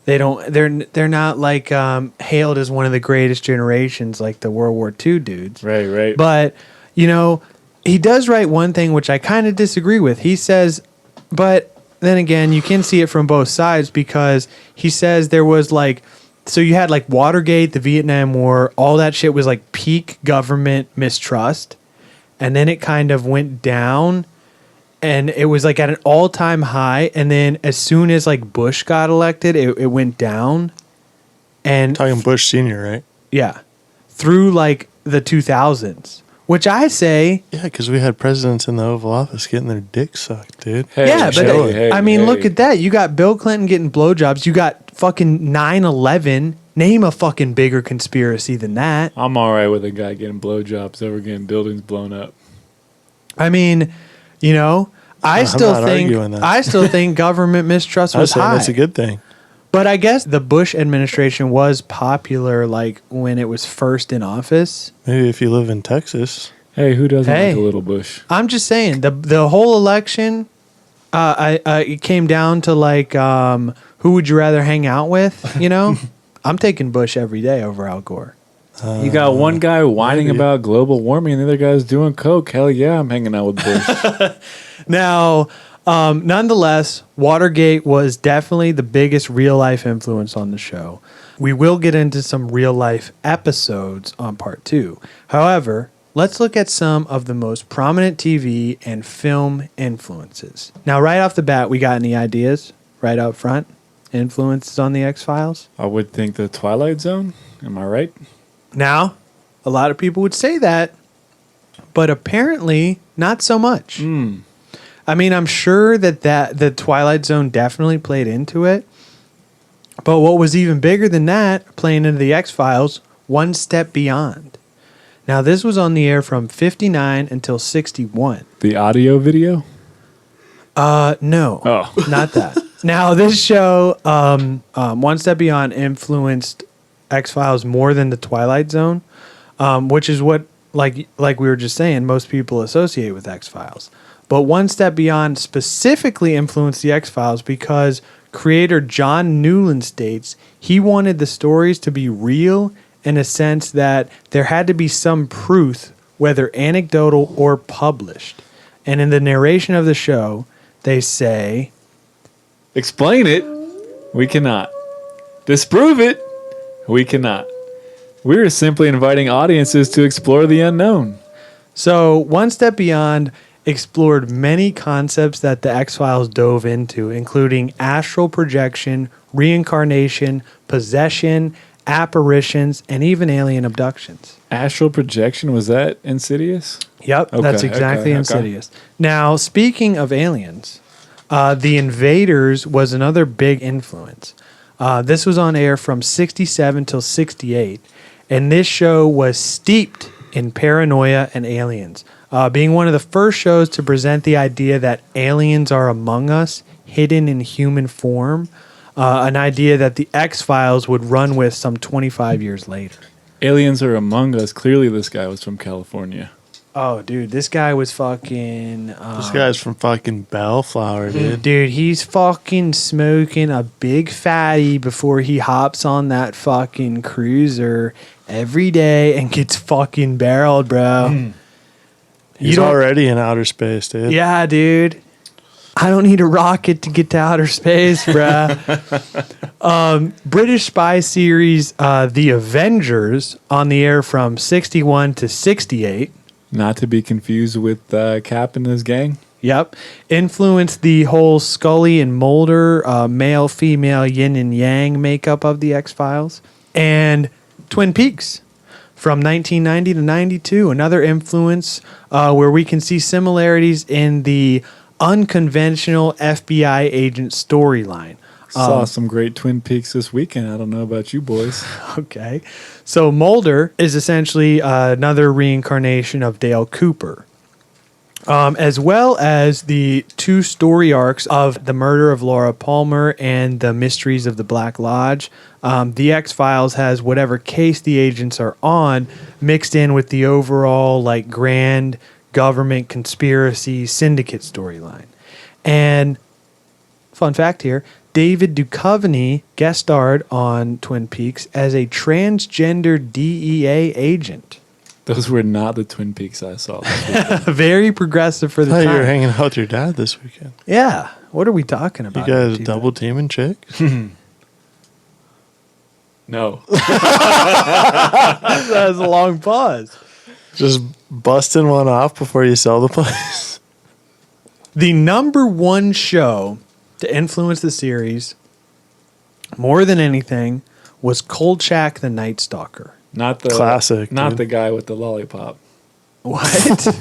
S7: They're not like hailed as one of the greatest generations, like the World War II dudes.
S6: Right.
S7: But he does write one thing which I kind of disagree with. He says. But then again, you can see it from both sides because he says there was so you had Watergate, the Vietnam War, all that shit was peak government mistrust. And then it kind of went down and it was like at an all-time high, and then as soon as like Bush got elected, it went down. And
S5: Talking Bush Senior, right?
S7: yeah, through like the 2000s, which I say,
S5: Yeah, because we had presidents in the Oval Office getting their dick sucked, dude.
S6: Hey,
S7: yeah, but
S6: hey,
S7: I mean,
S6: hey.
S7: look at that. You got Bill Clinton getting blowjobs. You got fucking 9/11. Name a fucking bigger conspiracy than that.
S6: I'm all right with a guy getting blowjobs over getting buildings blown up.
S7: I mean, you know, I
S5: I'm
S7: still
S5: not
S7: think
S5: arguing that.
S7: I still think government mistrust
S5: I was
S7: was
S5: saying
S7: high.
S5: that's a good thing.
S7: But I guess the Bush administration was popular like when it was first in office.
S5: Maybe if you live in Texas.
S6: Hey, who doesn't
S7: Hey.
S6: like a little Bush?
S7: I'm just saying the whole election, it came down to like who would you rather hang out with? You know, I'm taking Bush every day over Al Gore.
S6: You got one guy whining
S5: maybe.
S6: about global warming, and the other guy's doing coke. Hell yeah, I'm hanging out with Bush.
S7: Now, nonetheless, Watergate was definitely the biggest real life influence on the show. We will get into some real life episodes on part 2. However, let's look at some of the most prominent TV and film influences. Now, right off the bat, we got any ideas right up front? Influences on the X-Files?
S6: I would think the Twilight Zone. Am I right?
S7: Now, a lot of people would say that, but apparently not so much. I mean, I'm sure that the Twilight Zone definitely played into it. But what was even bigger than that, playing into the X-Files, One Step Beyond. Now, this was on the air from 59 until 61.
S6: The audio video?
S7: No,
S6: Oh.
S7: not that. Now, this show, One Step Beyond, influenced X-Files more than the Twilight Zone, which is what, like we were just saying, most people associate with X-Files. But One Step Beyond specifically influenced the X-Files because creator John Newland states he wanted the stories to be real in a sense that there had to be some proof, whether anecdotal or published. And in the narration of the show, they say,
S6: Explain it. We cannot. Disprove it. We cannot. We're simply inviting audiences to explore the unknown.
S7: So, One Step Beyond explored many concepts that the X-Files dove into, including astral projection, reincarnation, possession, apparitions, and even alien abductions.
S6: Astral projection, was that Insidious?
S7: Yep,
S6: Okay,
S7: that's exactly
S6: okay.
S7: Insidious. Now, speaking of aliens, The Invaders was another big influence. This was on air from 67 till 68, and this show was steeped in paranoia and aliens, being one of the first shows to present the idea that aliens are among us, hidden in human form, an idea that the X-Files would run with some 25 years later.
S6: Aliens are among us. Clearly, this guy was from California.
S7: Oh, dude, this guy was fucking...
S5: This guy's from fucking Bellflower, dude.
S7: Dude, he's fucking smoking a big fatty before he hops on that fucking cruiser every day and gets fucking barreled, bro.
S5: He's already in outer space, dude.
S7: Yeah, dude. I don't need a rocket to get to outer space, bruh. British spy series The Avengers on the air from 61 to 68.
S6: Not to be confused with Cap and his gang.
S7: Yep. Influenced the whole Scully and Mulder, male, female, yin and yang makeup of the X-Files. And Twin Peaks from 1990 to 92. Another influence where we can see similarities in the unconventional FBI agent storyline.
S6: Saw some great Twin Peaks this weekend. I don't know about you boys.
S7: Okay. So Mulder is essentially another reincarnation of Dale Cooper, as well as the two story arcs of the murder of Laura Palmer and the mysteries of the Black Lodge. The X-Files has whatever case the agents are on mixed in with the overall like grand government conspiracy syndicate storyline. And fun fact here, David Duchovny guest starred on Twin Peaks as a transgender DEA agent.
S6: Those were not the Twin Peaks I saw this weekend.
S7: Very progressive for the
S5: I thought
S7: time.
S5: you were hanging out with your dad this weekend.
S7: Yeah. What are we talking
S5: You
S7: about?
S5: guys
S7: here,
S5: double teaming chicks?
S6: No.
S7: That was a long pause.
S5: Just busting one off before you sell the place?
S7: The number one show to influence the series more than anything was Kolchak the Night Stalker.
S6: Not the
S5: Classic,
S6: Not
S5: dude.
S6: the guy with the lollipop.
S7: What?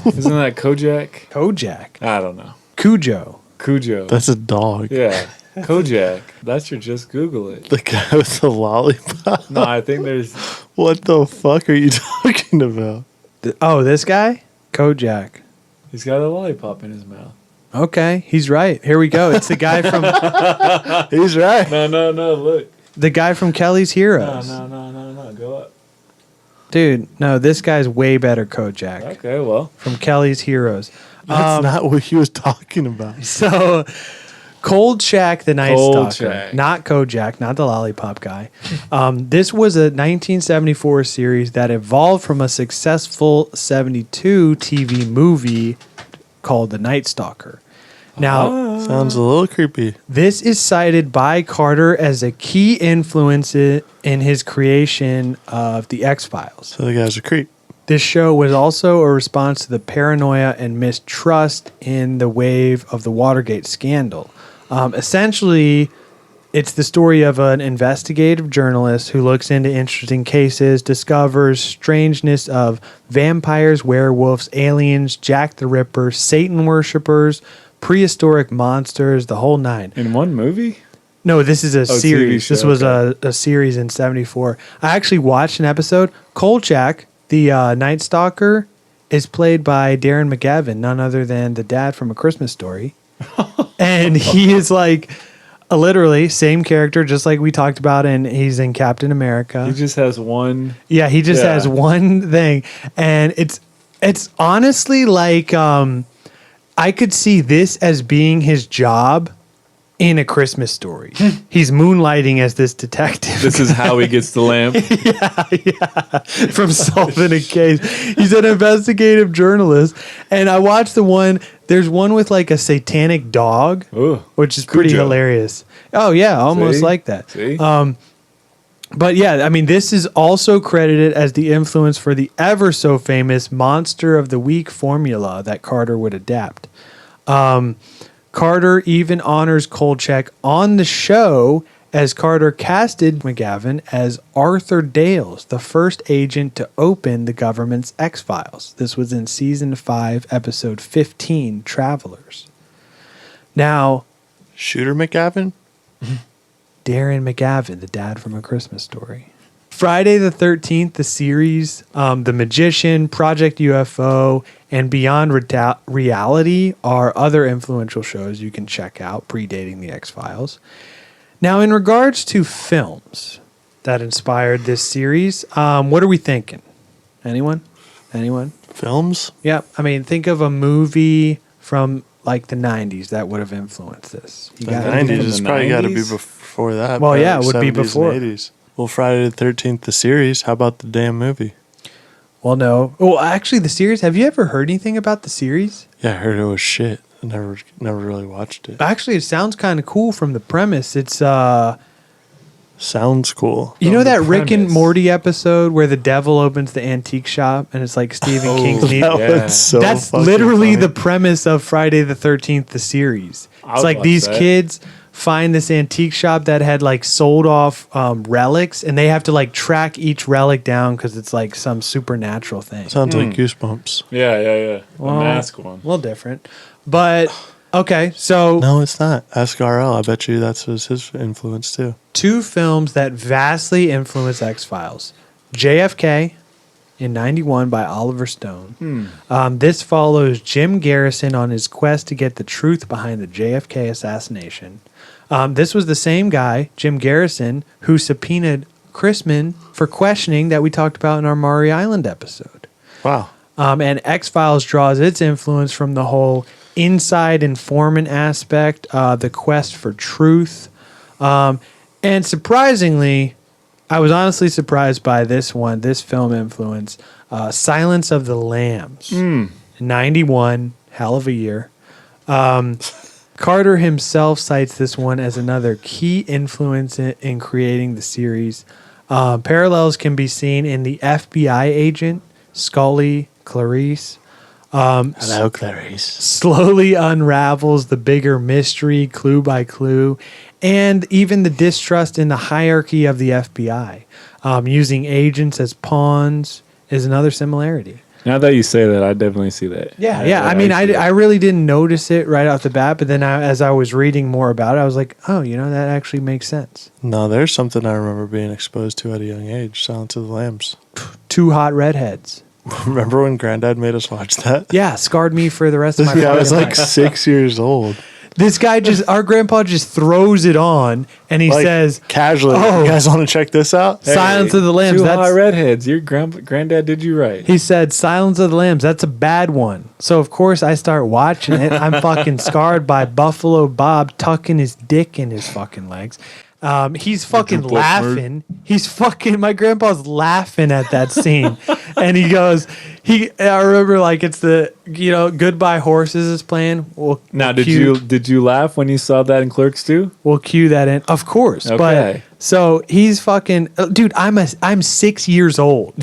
S6: Isn't that Kojak?
S7: Kojak.
S6: I don't know.
S7: Cujo.
S6: Cujo.
S5: That's a dog.
S6: Yeah. Kojak. That should just Google it.
S5: The guy with the lollipop.
S6: No, I think there's.
S5: What the fuck are you talking about?
S7: Oh, this guy? Kojak.
S6: He's got a lollipop in his mouth.
S7: Okay, he's right. Here we go. It's the guy from
S5: He's right.
S6: No. Look.
S7: the guy from Kelly's Heroes.
S6: No. Go up.
S7: Dude, no, this guy's way better Kojak
S6: Okay, well.
S7: from Kelly's Heroes.
S5: That's not what he was talking about.
S7: So, Kolchak the Night
S6: Kolchak.
S7: Stalker, not Kojak, not the lollipop guy. This was a 1974 series that evolved from a successful 72 TV movie called The Night Stalker. Now,
S5: Sounds a little creepy.
S7: this is cited by Carter as a key influence in his creation of The X-Files.
S5: So the guy's a creep.
S7: This show was also a response to the paranoia and mistrust in the wave of the Watergate scandal. Essentially, it's the story of an investigative journalist who looks into interesting cases, discovers strangeness of vampires, werewolves, aliens, Jack the Ripper, Satan worshippers, prehistoric monsters, the whole nine.
S6: In one movie?
S7: No, this is a
S6: TV
S7: series.
S6: show,
S7: This was
S6: okay.
S7: a series in 74. I actually watched an episode. Kolchak, the Night Stalker, is played by Darren McGavin, none other than the dad from A Christmas Story. And he is like literally same character, just like we talked about, and he's in Captain America.
S6: He just has one.
S7: Yeah, he just
S6: Yeah.
S7: has one thing, and it's honestly like I could see this as being his job in A Christmas Story. He's moonlighting as this detective.
S6: This is how he gets the lamp.
S7: From solving a case. He's an investigative journalist. And I watched the one, there's one with like a satanic dog,
S6: Ooh,
S7: which is pretty
S6: Cujo.
S7: hilarious. Oh, yeah, almost
S6: See?
S7: like that.
S6: See?
S7: But yeah, I mean, this is also credited as the influence for the ever so famous Monster of the Week formula that Carter would adapt. Carter even honors Kolchak on the show as Carter casted McGavin as Arthur Dales, the first agent to open the government's X-Files. This was in season 5, episode 15, Travelers. Now,
S5: Shooter McGavin?
S7: Darren McGavin, the dad from A Christmas Story. Friday the 13th, the series, The Magician, Project UFO, and Beyond Reality are other influential shows you can check out predating the X-Files. Now, in regards to films that inspired this series, what are we thinking? Anyone?
S5: Films?
S7: Yeah, I mean, think of a movie from like the 90s that would have influenced this. You
S5: The
S7: got
S5: 90s.
S6: from
S5: It's
S6: the
S5: probably got to be
S6: 90s?
S5: before that.
S7: Well,
S5: probably
S7: yeah, it would be
S5: 70s
S7: before.
S5: and 80s. Well, Friday the 13th, the series. How about the damn movie?
S7: Well, no. Well, actually, the series. Have you ever heard anything about the series?
S5: Yeah, I heard it was shit. I never really watched it.
S7: Actually, it sounds kind of cool from the premise. It's
S5: Sounds cool.
S7: you know
S6: From the
S7: that Rick and
S6: premise.
S7: Morty episode where the devil opens the antique shop and it's like Stephen King's
S5: That
S7: need.
S6: Yeah.
S5: was so
S7: That's
S5: fucking
S7: literally
S5: funny.
S7: the premise of Friday the 13th, the series.
S6: I
S7: It's
S6: would
S7: like
S6: watch
S7: these
S6: that.
S7: kids find this antique shop that had like sold off relics, and they have to like track each relic down because it's like some supernatural thing.
S5: Sounds like Goosebumps.
S6: Yeah. The
S7: Well,
S6: mask one.
S7: A little different, but okay. So
S5: No, it's not. Ask RL. I bet you that's was his influence too.
S7: two films that vastly influenced X-Files. JFK in 91 by Oliver Stone. This follows Jim Garrison on his quest to get the truth behind the JFK assassination. This was the same guy, Jim Garrison, who subpoenaed Chrisman for questioning that we talked about in our Maury Island episode.
S5: Wow.
S7: And X-Files draws its influence from the whole inside informant aspect, the quest for truth. And surprisingly, I was honestly surprised by this film influence, Silence of the Lambs. 91, hell of a year. Carter himself cites this one as another key influence in creating the series. Parallels can be seen in the FBI agent, Scully Clarice,
S5: Hello, Clarice.
S7: Slowly unravels the bigger mystery clue by clue, and even the distrust in the hierarchy of the FBI. Using agents as pawns is another similarity.
S6: Now that you say that, I definitely see that.
S7: Yeah. I mean, I really didn't notice it right off the bat, but then as I was reading more about it, I was like, oh, that actually makes sense.
S5: No, there's something I remember being exposed to at a young age. Silence of the Lambs.
S7: Two hot redheads.
S5: Remember when Granddad made us watch that?
S7: Yeah, scarred me for the rest of my life.
S5: I was like 6 years old.
S7: This guy our grandpa just throws it on and he says,
S5: casually,
S7: "Oh,
S5: you guys want to check this out?
S7: Silence of the Lambs.
S6: Two
S7: That's
S6: hot redheads. Your granddad did you right."
S7: He said, "Silence of the Lambs. That's a bad one." So of course I start watching it. I'm fucking scarred by Buffalo Bob tucking his dick in his fucking legs. He's fucking laughing. My grandpa's laughing at that scene. And he goes, I remember like it's the, Goodbye Horses is playing.
S6: Did you laugh when you saw that in Clerks 2?
S7: We'll cue that in. Of course.
S6: Okay.
S7: But so he's fucking, dude, I'm 6 years old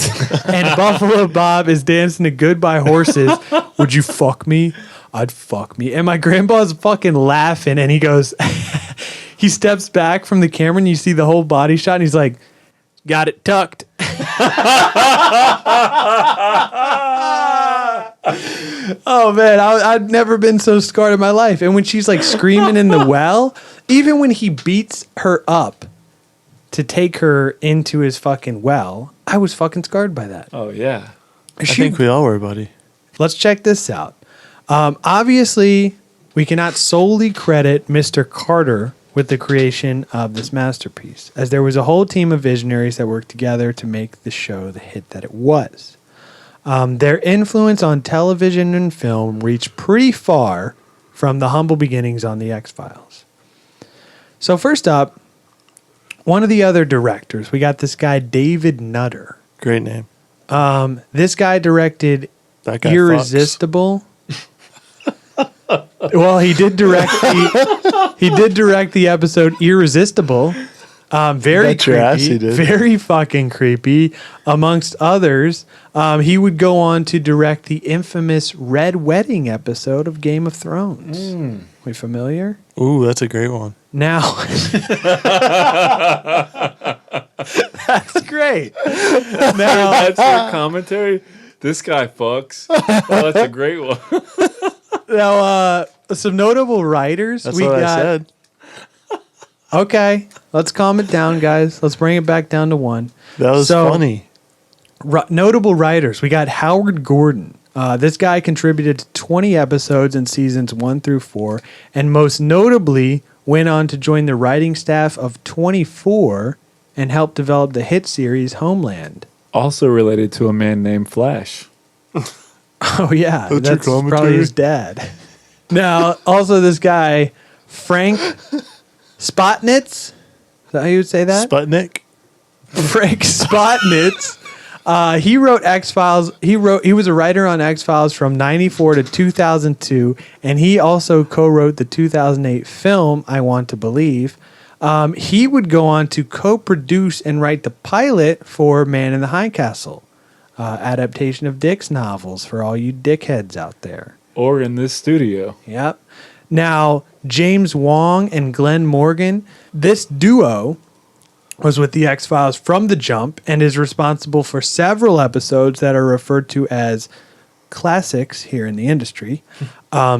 S7: and Buffalo Bob is dancing to Goodbye Horses. Would you fuck me? I'd fuck me. And my grandpa's fucking laughing and he goes, he steps back from the camera and you see the whole body shot and he's like, got it tucked. Oh man, I'd never been so scarred in my life. And when she's like screaming in the well, even when he beats her up to take her into his fucking well, I was fucking scarred by that.
S6: Oh yeah.
S5: I think we all were, buddy.
S7: Let's check this out. Obviously, we cannot solely credit Mr. Carter with the creation of this masterpiece, as there was a whole team of visionaries that worked together to make the show the hit that it was. Their influence on television and film reached pretty far from the humble beginnings on The X-Files. So first up, one of the other directors, we got this guy, David Nutter.
S5: Great name.
S7: This guy directed
S5: That guy
S7: Irresistible. Well, he did direct the episode Irresistible. Very
S5: Bet your ass he
S7: creepy,
S5: did.
S7: very fucking creepy. Amongst others, he would go on to direct the infamous Red Wedding episode of Game of Thrones. We familiar?
S5: Ooh, that's a great one.
S7: Now, that's great. Now,
S6: That's your commentary. This guy fucks. Oh, that's a great one.
S7: now, some notable writers.
S5: That's what I said.
S7: Okay, let's calm it down, guys. Let's bring it back down to one.
S5: That was funny.
S7: Notable writers. We got Howard Gordon. This guy contributed to 20 episodes in seasons 1 through 4, and most notably went on to join the writing staff of 24 and helped develop the hit series Homeland.
S6: Also related to a man named Flash.
S7: Oh, yeah.
S5: That's your
S7: probably
S5: commentary?
S7: his dad. Now, also this guy, Frank Spotnitz. Is that how you would say that?
S5: Sputnik.
S7: Frank Spotnitz. He wrote X-Files. He was a writer on X-Files from 94 to 2002, and he also co-wrote the 2008 film I Want to Believe. He would go on to co-produce and write the pilot for Man in the High Castle, adaptation of Dick's novels for all you dickheads out there.
S6: Or in this studio.
S7: Yep. Now, James Wong and Glenn Morgan, this duo was with the X-Files from the jump and is responsible for several episodes that are referred to as classics here in the industry.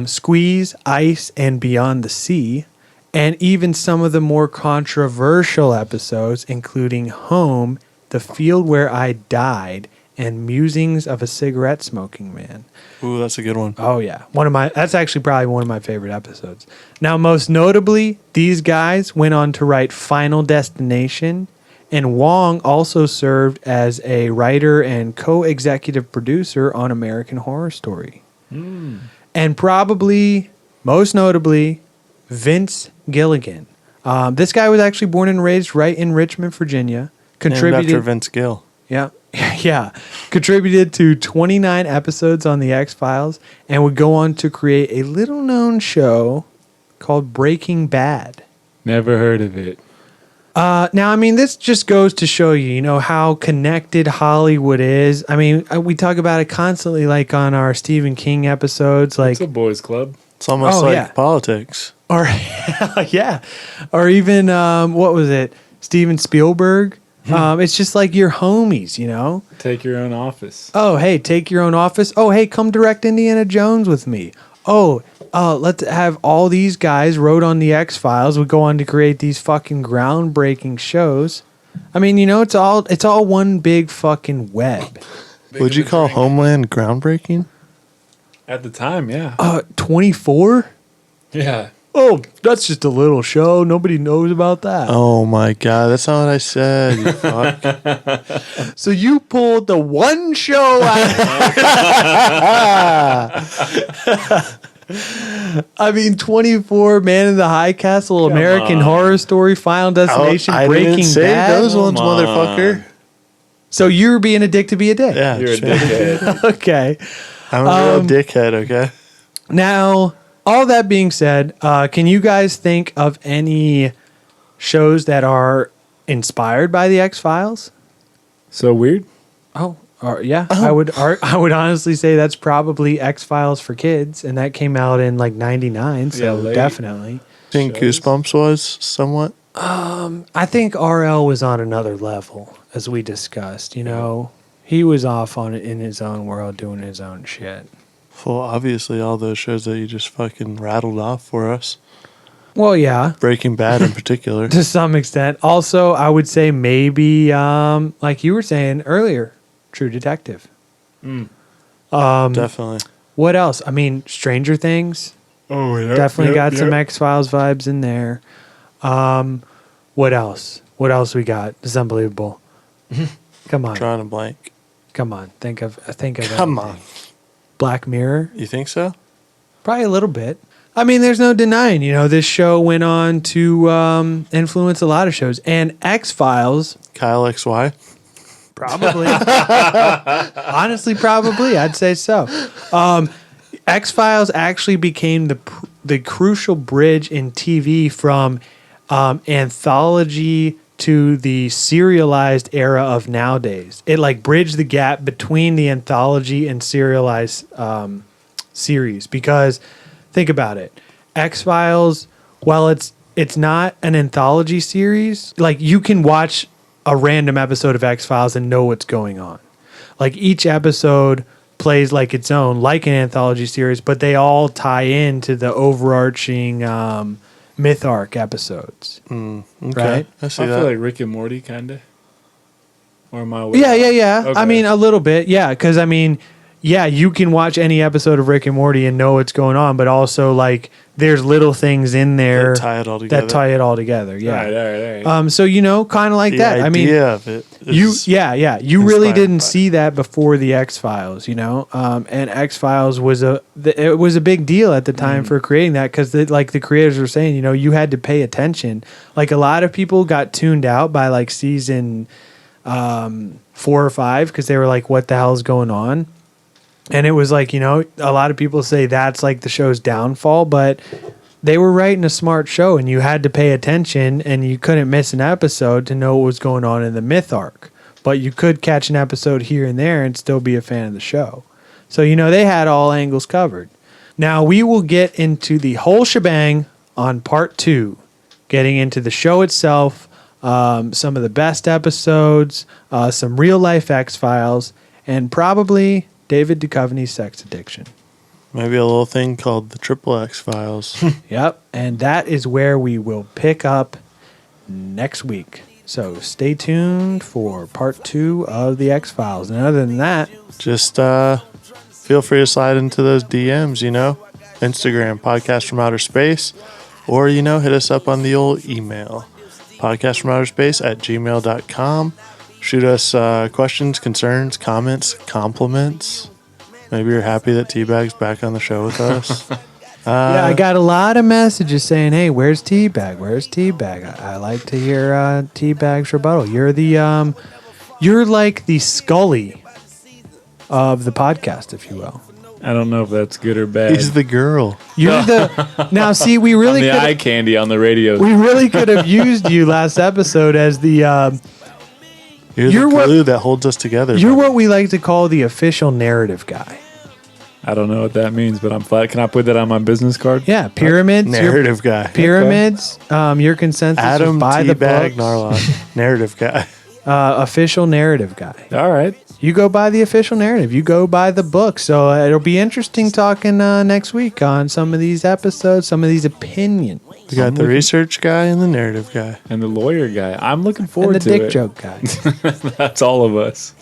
S7: Squeeze, Ice, and Beyond the Sea, and even some of the more controversial episodes, including Home, The Field Where I Died, and Musings of a Cigarette Smoking Man.
S5: Ooh, that's a good one.
S7: Oh yeah, that's actually probably one of my favorite episodes. Now, most notably, these guys went on to write Final Destination, and Wong also served as a writer and co-executive producer on American Horror Story. And probably, most notably, Vince Gilligan. This guy was actually born and raised right in Richmond, Virginia.
S5: Named after Vince Gill.
S7: Yeah. Yeah. Contributed to 29 episodes on The X-Files and would go on to create a little-known show called Breaking Bad.
S6: Never heard of it.
S7: Now, I mean, this just goes to show you, how connected Hollywood is. I mean, we talk about it constantly, like on our Stephen King episodes, like
S6: It's a boys' club.
S5: It's almost
S7: Oh,
S5: like
S7: yeah.
S5: politics.
S7: or yeah, or even what was it, Steven Spielberg? It's just like your homies,
S6: Take your own office.
S7: Oh, hey, take your own office. Oh, hey, come direct Indiana Jones with me. Oh, let's have all these guys wrote on the X-Files. We go on to create these fucking groundbreaking shows. I mean, it's all one big fucking web.
S5: Would you call Homeland groundbreaking?
S6: At the time, yeah.
S7: 24?
S6: Yeah.
S7: Oh, that's just a little show. Nobody knows about that.
S5: Oh my god, that's not what I said. You fuck.
S7: So you pulled the one show out. I mean, 24, Man in the High Castle, American Horror Story, Final Destination,
S5: I
S7: Breaking
S5: didn't say
S7: Bad.
S5: those ones,
S6: Come on.
S5: motherfucker.
S7: So you're being a dick to be a dick.
S5: Yeah,
S6: You're a
S5: sure.
S6: dickhead.
S7: Okay.
S5: I'm a real dickhead. Okay.
S7: Now, all that being said, can you guys think of any shows that are inspired by the X-Files?
S6: So weird.
S7: Yeah, I would honestly say that's probably X-Files for kids, and that came out in like 99, so
S6: Yeah, late.
S7: definitely.
S5: Think
S6: Shows.
S5: Goosebumps was somewhat.
S7: I think RL was on another level, as we discussed. He was off on it in his own world, doing his own shit.
S5: Well, obviously, all those shows that you just fucking rattled off for us.
S7: Well, yeah,
S5: Breaking Bad in particular.
S7: to some extent. Also, I would say maybe, like you were saying earlier, True Detective.
S5: Definitely.
S7: What else? I mean, Stranger Things.
S6: Oh, yeah.
S7: Definitely got some X-Files vibes in there. What else? What else we got? It's unbelievable. Come on.
S5: Drawing a blank.
S7: Come on. Think of
S5: Come
S7: anything.
S5: on.
S7: Black Mirror.
S5: You think so?
S7: Probably a little bit. I mean, there's no denying, this show went on to influence a lot of shows. And X-Files,
S5: Kyle XY.
S7: probably. Honestly, probably. I'd say so. X-Files actually became the crucial bridge in TV from anthology to the serialized era of nowadays. It like bridged the gap between the anthology and serialized series, because think about it. X-Files, while it's not an anthology series, like you can watch a random episode of X-Files and know what's going on. Like each episode plays like its own, like an anthology series, but they all tie into the overarching myth arc episodes.
S5: Okay.
S7: Right?
S5: I see
S6: I
S5: that.
S6: feel like Rick and Morty, kind of. Or am I?
S7: Yeah.
S6: Okay.
S7: I mean, a little bit. Yeah. Because, I mean, yeah, you can watch any episode of Rick and Morty and know what's going on, but also, like, there's little things in there
S5: That tie it all together.
S7: that tie it all together. Yeah.
S6: All right.
S7: So, kind of like
S5: the
S7: that. I mean,
S5: idea of it is
S7: you really
S5: inspired
S7: didn't
S5: by-
S7: see that before the X-Files, and X-Files was it was a big deal at the time for creating that, because like the creators were saying, you had to pay attention. Like a lot of people got tuned out by like season 4 or 5 because they were like, what the hell is going on? And it was like, a lot of people say that's like the show's downfall, but they were writing a smart show and you had to pay attention and you couldn't miss an episode to know what was going on in the myth arc. But you could catch an episode here and there and still be a fan of the show. So, they had all angles covered. Now we will get into the whole shebang on part 2, getting into the show itself, some of the best episodes, some real life X-Files, and probably David Duchovny's sex addiction.
S5: Maybe a little thing called the Triple X Files.
S7: Yep. And that is where we will pick up next week. So stay tuned for part 2 of the X-Files. And other than that,
S5: Just feel free to slide into those DMs, Instagram, Podcast from Outer Space, or, hit us up on the old email, podcastfromouterspace@gmail.com. Shoot us questions, concerns, comments, compliments. Maybe you're happy that Teabag's back on the show with us.
S7: yeah, I got a lot of messages saying, "Hey, where's Teabag? Where's Teabag?" I like to hear Teabag's rebuttal. You're like the Scully of the podcast, if you will.
S6: I don't know if that's good or bad.
S5: He's the girl.
S7: You're the now. See, we really
S6: the eye
S7: could
S6: candy on the radio.
S7: we really could have used you last episode as the
S5: You're
S7: You're
S5: the
S7: what-
S5: glue that holds us together.
S7: you're
S5: buddy.
S7: what we like to call the official narrative guy.
S6: I don't know what that means, but I'm flat. Can I put that on my business card?
S7: Yeah, pyramids. your-
S5: narrative guy.
S7: Pyramids. Your consensus
S5: Adam
S7: was by the
S5: Teabag
S7: books.
S5: Narlock. Narrative guy.
S7: Official narrative guy.
S6: All right.
S7: You go by the official narrative. You go by the book. So it'll be interesting talking next week on some of these episodes, some of these opinions,
S5: We got the research guy and the narrative guy.
S6: And the lawyer guy. I'm looking
S7: and
S6: forward
S7: the
S6: to
S7: dick
S6: it.
S7: joke guy.
S6: That's all of us.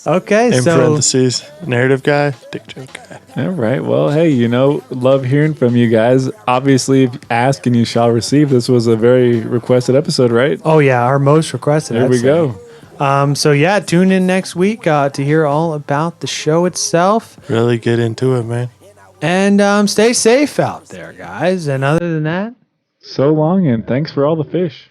S7: Okay,
S5: In
S7: so
S5: parentheses, narrative guy, dick joke guy.
S6: All right. Well, hey, love hearing from you guys. Obviously, if you ask and you shall receive. This was a very requested episode, right?
S7: oh yeah, our most requested.
S6: There
S7: I'd
S6: we
S7: say.
S6: go.
S7: So yeah, tune in next week to hear all about the show itself,
S5: Really get into it, man.
S7: and stay safe out there, guys. And other than that.
S6: So long, and thanks for all the fish.